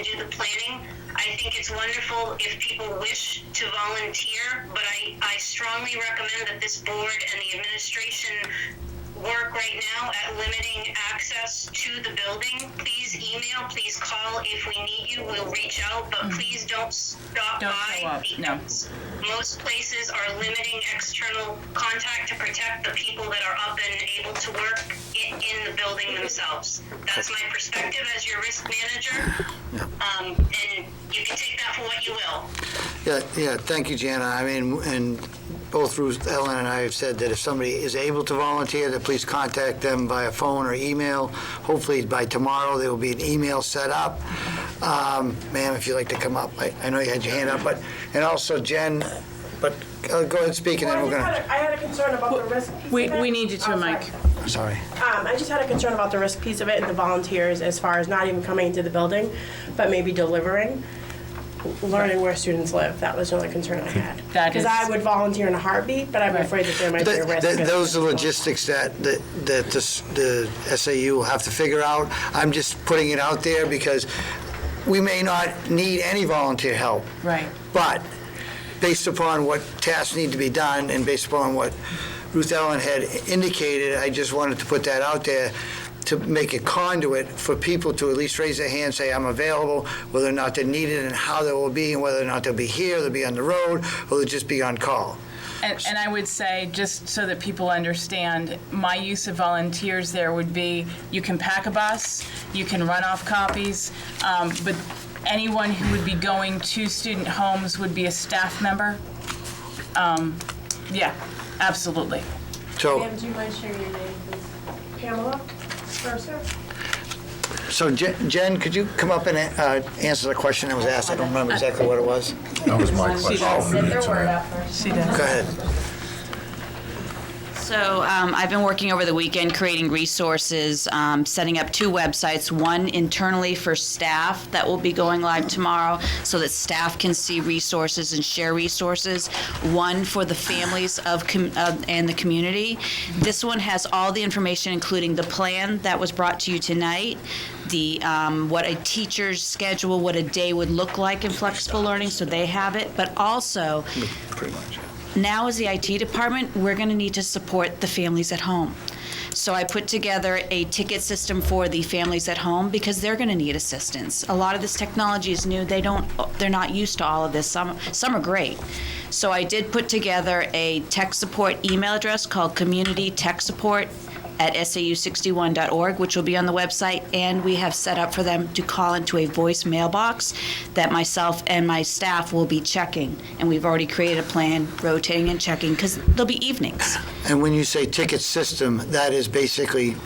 do the planning. I think it's wonderful if people wish to volunteer, but I strongly recommend that this board and the administration work right now at limiting access to the building. Please email, please call. If we need you, we'll reach out, but please don't stop Don't by show up, no. because most places are limiting external contact to protect the people that are up and able to work in the building themselves. That's my perspective as your risk manager, and you can take that for what you will. Yeah, thank you, Jana. I mean, and both Ruth Ellen and I have said that if somebody is able to volunteer, that please contact them via phone or email. Hopefully by tomorrow, there will be an email set up. Ma'am, if you'd like to come up, I know you had your hand up, and also Jen, but go ahead and speak, and then we're gonna. I had a concern about the risk piece of it. We need you to a mic. Sorry. I just had a concern about the risk piece of it and the volunteers as far as not even coming into the building, but maybe delivering, learning where students live. That was the only concern I had. Because I would volunteer in a heartbeat, but I'm afraid that there might be a risk. Those are logistics that the SAU will have to figure out. I'm just putting it out there because we may not need any volunteer help. Right. But based upon what tasks need to be done and based upon what Ruth Ellen had indicated, I just wanted to put that out there to make a conduit for people to at least raise their hand, say, I'm available, whether or not they're needed and how they will be, and whether or not they'll be here, they'll be on the road, or they'll just be on call. And I would say, just so that people understand, my use of volunteers there would be, you can pack a bus, you can run off copies, but anyone who would be going to student homes would be a staff member. Yeah, absolutely. So, Pam, do you mind sharing your name, please? Pamela Mercer? so Jen, could you come up and answer the question that was asked? I don't remember exactly what it was. That was my question. She does. Go ahead. So I've been working over the weekend creating resources, setting up 2 websites, one internally for staff that will be going live tomorrow so that staff can see resources and share resources, one for the families and the community. This one has all the information, including the plan that was brought to you tonight, the what a teacher's schedule, what a day would look like in flexible learning, so they have it, but also Pretty much. now as the IT department, we're going to need to support the families at home. So I put together a ticket system for the families at home because they're going to need assistance. A lot of this technology is new. They're not used to all of this. Some are great. So I did put together a tech support email address called communitytechsupport@sau61.org, which will be on the website, and we have set up for them to call into a voice mailbox that myself and my staff will be checking. And we've already created a plan, rotating and checking, because there'll be evenings. And when you say ticket system, that is basically,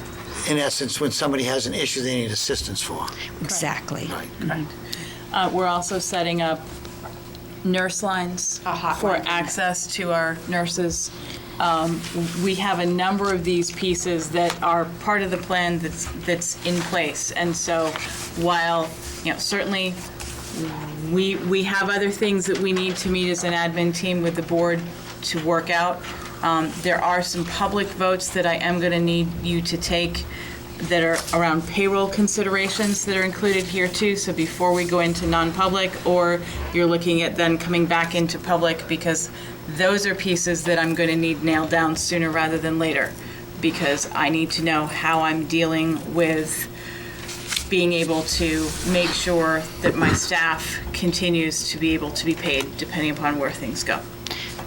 in essence, when somebody has an issue they need assistance for. Exactly. Correct. We're also setting up nurse lines for access to our nurses. We have a number of these pieces that are part of the plan that's in place. And so while, certainly we have other things that we need to meet as an admin team with the board to work out, there are some public votes that I am going to need you to take that are around payroll considerations that are included here too. So before we go into non-public, or you're looking at then coming back into public, because those are pieces that I'm going to need nailed down sooner rather than later, because I need to know how I'm dealing with being able to make sure that my staff continues to be able to be paid depending upon where things go.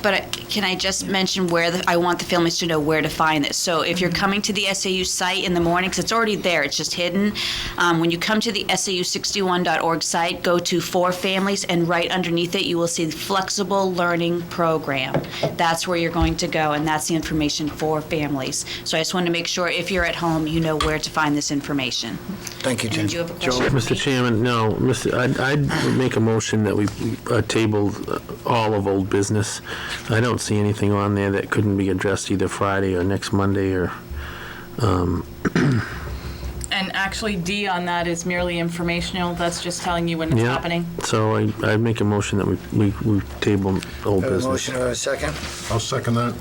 But can I just mention where I want the families to know where to find this? So if you're coming to the SAU site in the morning, because it's already there, it's just hidden. When you come to the SAU61.org site, go to For Families, and right underneath it, you will see the Flexible Learning Program. That's where you're going to go, and that's the information for families. So I just want to make sure if you're at home, you know where to find this information. Thank you, Jen. Do you have a question? Mr. Chairman, no, I'd make a motion that we table all of old business. I don't see anything on there that couldn't be addressed either Friday or next Monday or... And actually, D on that is merely informational. That's just telling you when it's happening. So I'd make a motion that we table old Have a business. motion or a second? I'll second that.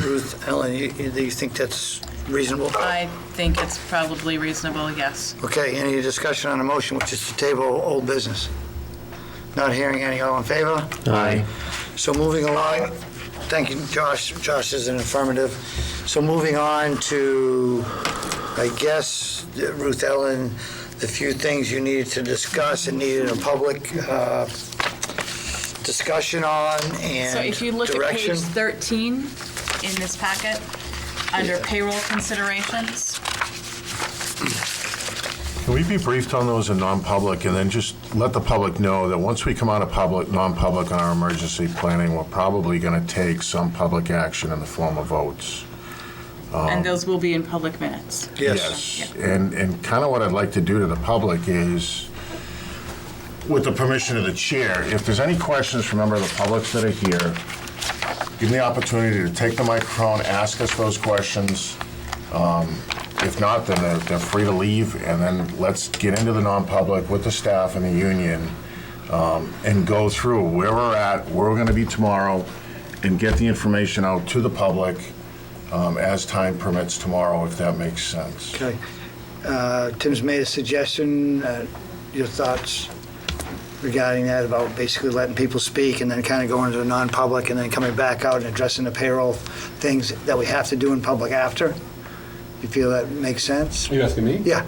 Ruth, Ellen, do you think that's reasonable? I think it's probably reasonable, yes. Okay, any discussion on the motion, which is to table old business? Not hearing any, all in favor? Aye. So moving along, thank you, Josh. Josh is an affirmative. So moving on to, I guess, Ruth Ellen, the few things you needed to discuss and needed a public discussion on and So if you look direction. at page 13 in this packet, under payroll considerations, Can we be briefed on those in non-public, and then just let the public know that once we come out of non-public on our emergency planning, we're probably going to take some public action in the form of votes. and those will be in public minutes. Yes. And kind of what I'd like to do to the public is, with the permission of the chair, if there's any questions from members of the public that are here, give me the opportunity to take the microphone, ask us those questions. If not, then they're free to leave, and then let's get into the non-public with the staff and the union and go through where we're at, where we're going to be tomorrow, and get the information out to the public as time permits tomorrow, if that makes sense. Okay. Tim's made a suggestion. Your thoughts regarding that, about basically letting people speak and then kind of going to the non-public and then coming back out and addressing the payroll things that we have to do in public after? You feel that makes sense? Are you asking me? Yeah.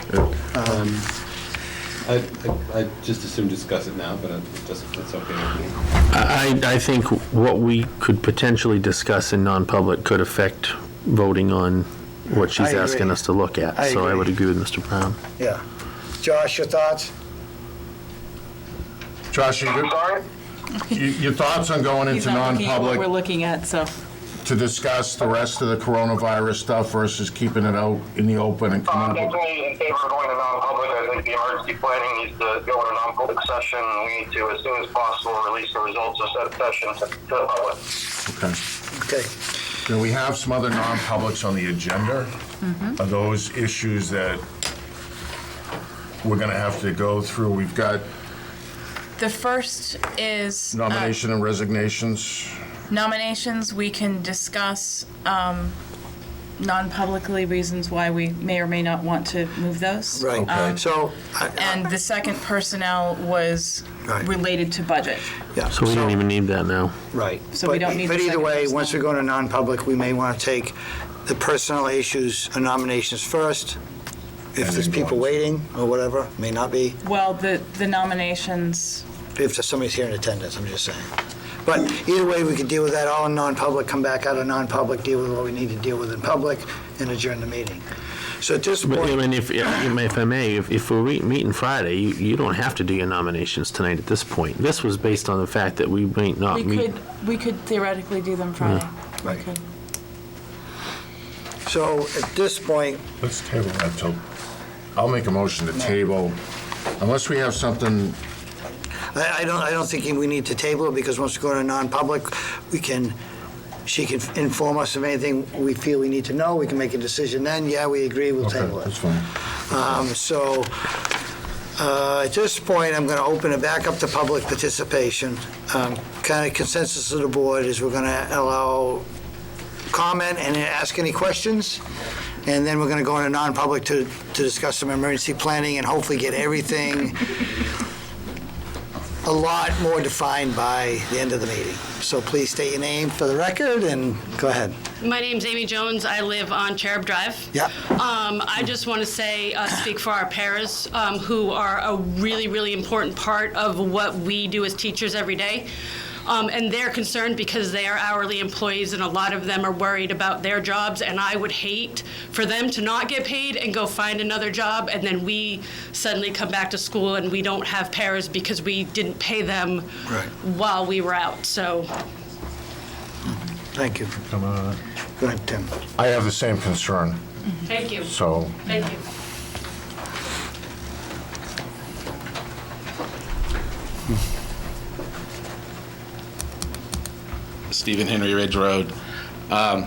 I just assume discuss it now, but it's okay with me. I think what we could potentially discuss in non-public could affect voting on what she's I asking agree. us to look at. I So I agree. would agree with Mr. Brown. Yeah. Josh, your thoughts? Josh, your thoughts on going He's into not looking at what we're non-public looking at, so. to discuss the rest of the coronavirus stuff versus keeping it out in the open and coming up with... Definitely in favor of going to non-public. I think the emergency planning needs to go in a non-public session. We need to, as soon as possible, release the results of said session to the public. Okay. Okay. Do we have some other non-publics on the agenda? Are those issues that we're going to have to go through? We've got The first is nomination and resignations. nominations. We can discuss non-publicly reasons why we may or may not want to move those. Right. Okay. So, And the second personnel was Right. related to budget. yeah. So we don't even need that now. Right. So we don't need But the either second way, personnel. once we go to non-public, we may want to take the personnel issues and nominations first. If there's people waiting or whatever, may not be. Well, the nominations, If somebody's here in attendance, I'm just saying. But either way, we could deal with that all in non-public, come back out of non-public, deal with what we need to deal with in public, and adjourn the meeting. So at this But, I point, mean, if I may, if we're meeting Friday, you don't have to do your nominations tonight at this point. This was based on the fact that we might not meet. we could theoretically do them Friday. Right. We could. so at this point, Let's table that till, I'll make a motion to table, unless we have something, I don't think we need to table it, because once we go to non-public, she can inform us of anything we feel we need to know, we can make a decision then, yeah, we agree, we'll okay, table it. that's fine. At this point, I'm going to open it back up to public participation. Kind of consensus of the board is we're going to allow comment and ask any questions, and then we're going to go into non-public to discuss some emergency planning and hopefully get everything a lot more defined by the end of the meeting. So please state your name for the record and go ahead. My name's Amy Jones. I live on Cherub Drive. Yeah. I just want to say, speak for our paras, who are a really, really important part of what we do as teachers every day. And they're concerned because they are hourly employees, and a lot of them are worried about their jobs, and I would hate for them to not get paid and go find another job, and then we suddenly come back to school and we don't have paras because we didn't pay them while we were out. So Thank you. Go ahead, Tim. I have the same concern, thank you. so Thank you. Stephen Henry Ridge Road.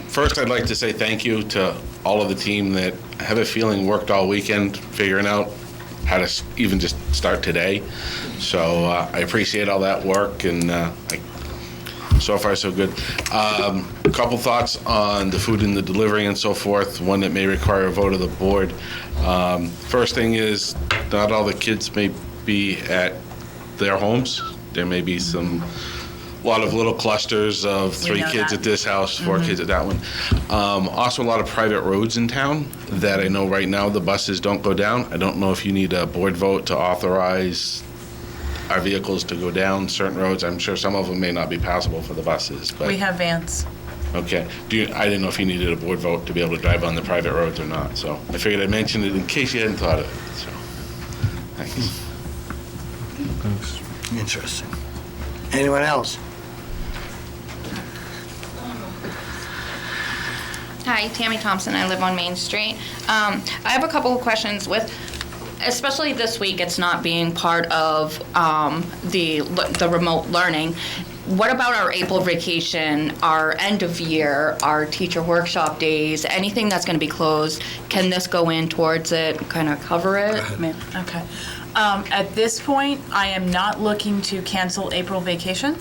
First, I'd like to say thank you to all of the team that I have a feeling worked all weekend figuring out how to even just start today. So I appreciate all that work, and so far so good. A couple thoughts on the food and the delivery and so forth, one that may require a vote of the board. First thing is, not all the kids may be at their homes. There may be a lot of little clusters of 3 kids at this house, 4 kids at that one. Also, a lot of private roads in town that I know right now the buses don't go down. I don't know if you need a board vote to authorize our vehicles to go down certain roads. I'm sure some of them may not be passable for the buses, but. We have vans. Okay. I didn't know if you needed a board vote to be able to drive on the private roads or not, so I figured I'd mention it in case you hadn't thought of it, so. Thanks. thanks. Interesting. Anyone else? Hi, Tammy Thompson. I live on Main Street. I have a couple of questions with, especially this week, it's not being part of the remote learning. What about our April vacation, our end of year, our teacher workshop days, anything that's going to be closed? Can this go in towards it, kind of cover it? Okay. At this point, I am not looking to cancel April vacation.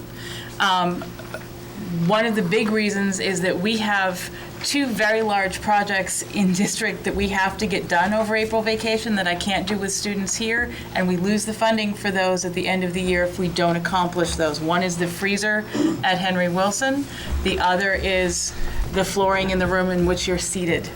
One of the big reasons is that we have 2 very large projects in district that we have to get done over April vacation that I can't do with students here, and we lose the funding for those at the end of the year if we don't accomplish those. One is the freezer at Henry Wilson. The other is the flooring in the room in which you're seated.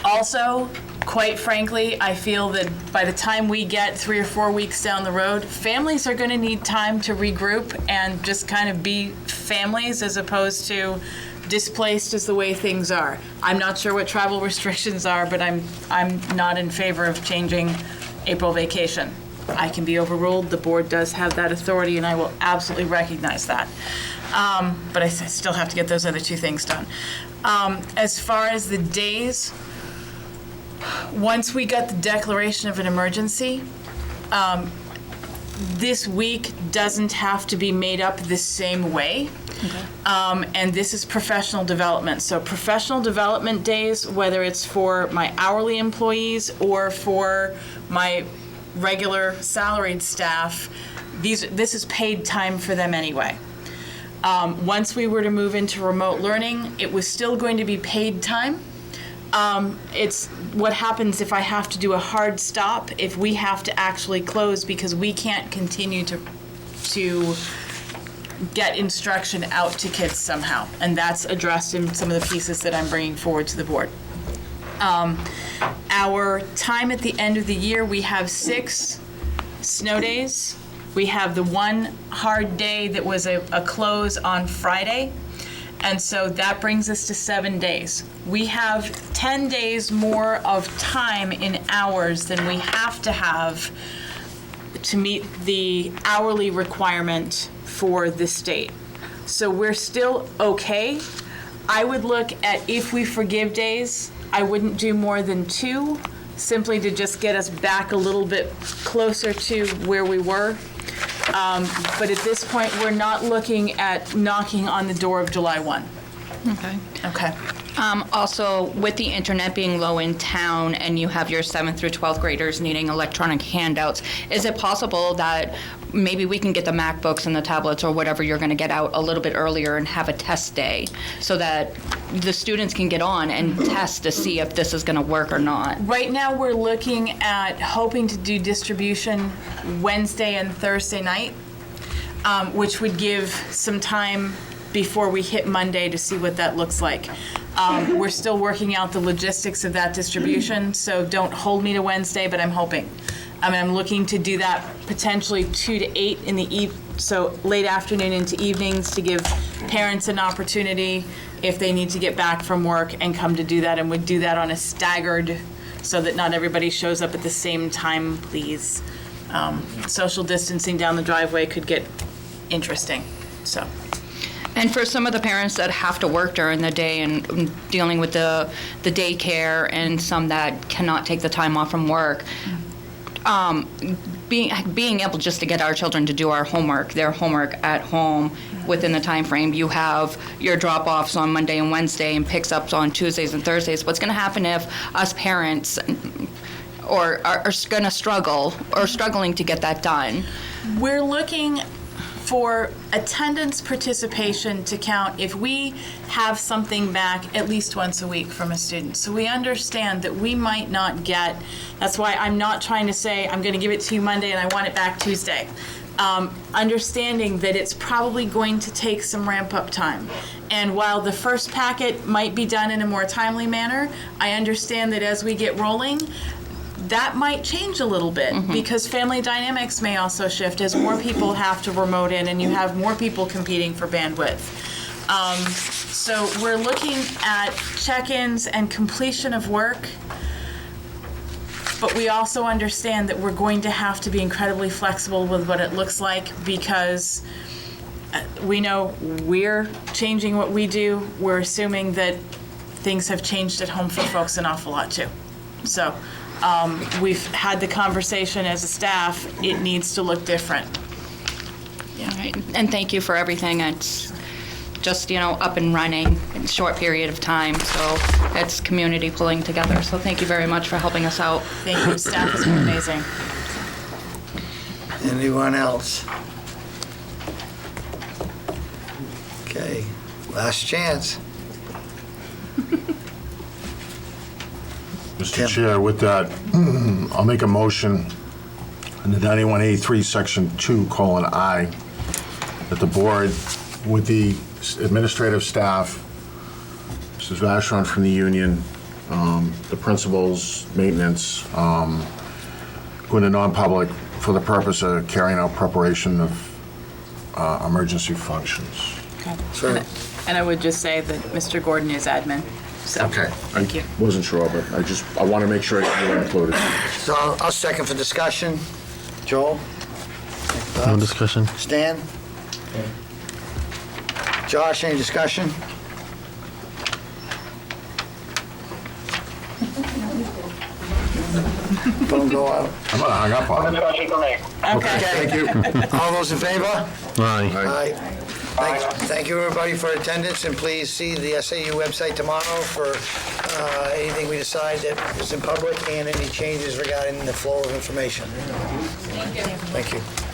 Also, quite frankly, I feel that by the time we get 3 or 4 weeks down the road, families are going to need time to regroup and just kind of be families as opposed to displaced as the way things are. I'm not sure what travel restrictions are, but I'm not in favor of changing April vacation. I can be overruled. The board does have that authority, and I will absolutely recognize that. But I still have to get those other 2 things done. As far as the days, once we got the declaration of an emergency, this week doesn't have to be made up the same way. And this is professional development. So professional development days, whether it's for my hourly employees or for my regular salaried staff, this is paid time for them anyway. Once we were to move into remote learning, it was still going to be paid time. It's what happens if I have to do a hard stop, if we have to actually close because we can't continue to get instruction out to kids somehow. And that's addressed in some of the pieces that I'm bringing forward to the board. Our time at the end of the year, we have 6 snow days. We have the 1 hard day that was a close on Friday. And so that brings us to 7 days. We have 10 days more of time in hours than we have to meet the hourly requirement for the state. So we're still okay. I would look at if we forgive days, I wouldn't do more than 2, simply to just get us back a little bit closer to where we were. But at this point, we're not looking at knocking on the door of July 1. Okay. Okay. Also, with the internet being low in town and you have your 7th through 12th graders needing electronic handouts, is it possible that maybe we can get the MacBooks and the tablets or whatever you're going to get out a little bit earlier and have a test day so that the students can get on and test to see if this is going to work or not? Right now, we're looking at hoping to do distribution Wednesday and Thursday night, which would give some time before we hit Monday to see what that looks like. We're still working out the logistics of that distribution, so don't hold me to Wednesday, but I'm hoping. I'm looking to do that potentially 2 to 8 in the so late afternoon into evenings to give parents an opportunity if they need to get back from work and come to do that, and would do that on a staggered so that not everybody shows up at the same time, please. Social distancing down the driveway could get interesting, so. And for some of the parents that have to work during the day and dealing with the daycare and some that cannot take the time off from work, being able just to get our children to do their homework at home within the time frame. You have your drop-offs on Monday and Wednesday and picks-ups on Tuesdays and Thursdays. What's going to happen if us parents are going to struggle or struggling to get that done? We're looking for attendance participation to count if we have something back at least once a week from a student. So we understand that we might not get, that's why I'm not trying to say I'm going to give it to you Monday and I want it back Tuesday. Understanding that it's probably going to take some ramp-up time. And while the first packet might be done in a more timely manner, I understand that as we get rolling, that might change a little bit because family dynamics may also shift as more people have to remote in and you have more people competing for bandwidth. So we're looking at check-ins and completion of work, but we also understand that we're going to have to be incredibly flexible with what it looks like because we know we're changing what we do. We're assuming that things have changed at home for folks an awful lot too. So we've had the conversation as a staff, it needs to look different. Yeah. Right. And thank you for everything. It's just, up and running in a short period of time. So it's community pulling together. So thank you very much for helping us out. Thank you. Staff has been amazing. Anyone else? Okay, last chance. Mr. Chair, with that, I'll make a motion under 91A3, Section 2:I, that the board, with the administrative staff, Mrs. Vashon from the union, the principals, maintenance, go into non-public for the purpose of carrying out preparation of emergency functions. Sure. And I would just say that Mr. Gordon is admin. So, Okay. thank you. I wasn't sure, but I want to make sure you were included. So I'll second for discussion. Joel? No discussion? Stan? Josh, any discussion? Don't go out. I'm not hung up on it. Okay. Thank you. All those in favor? Aye. Aye. Thank you, everybody, for attendance, and please see the SAU website tomorrow for anything we decide that is in public and any changes regarding the flow of information. Thank you. Thank you.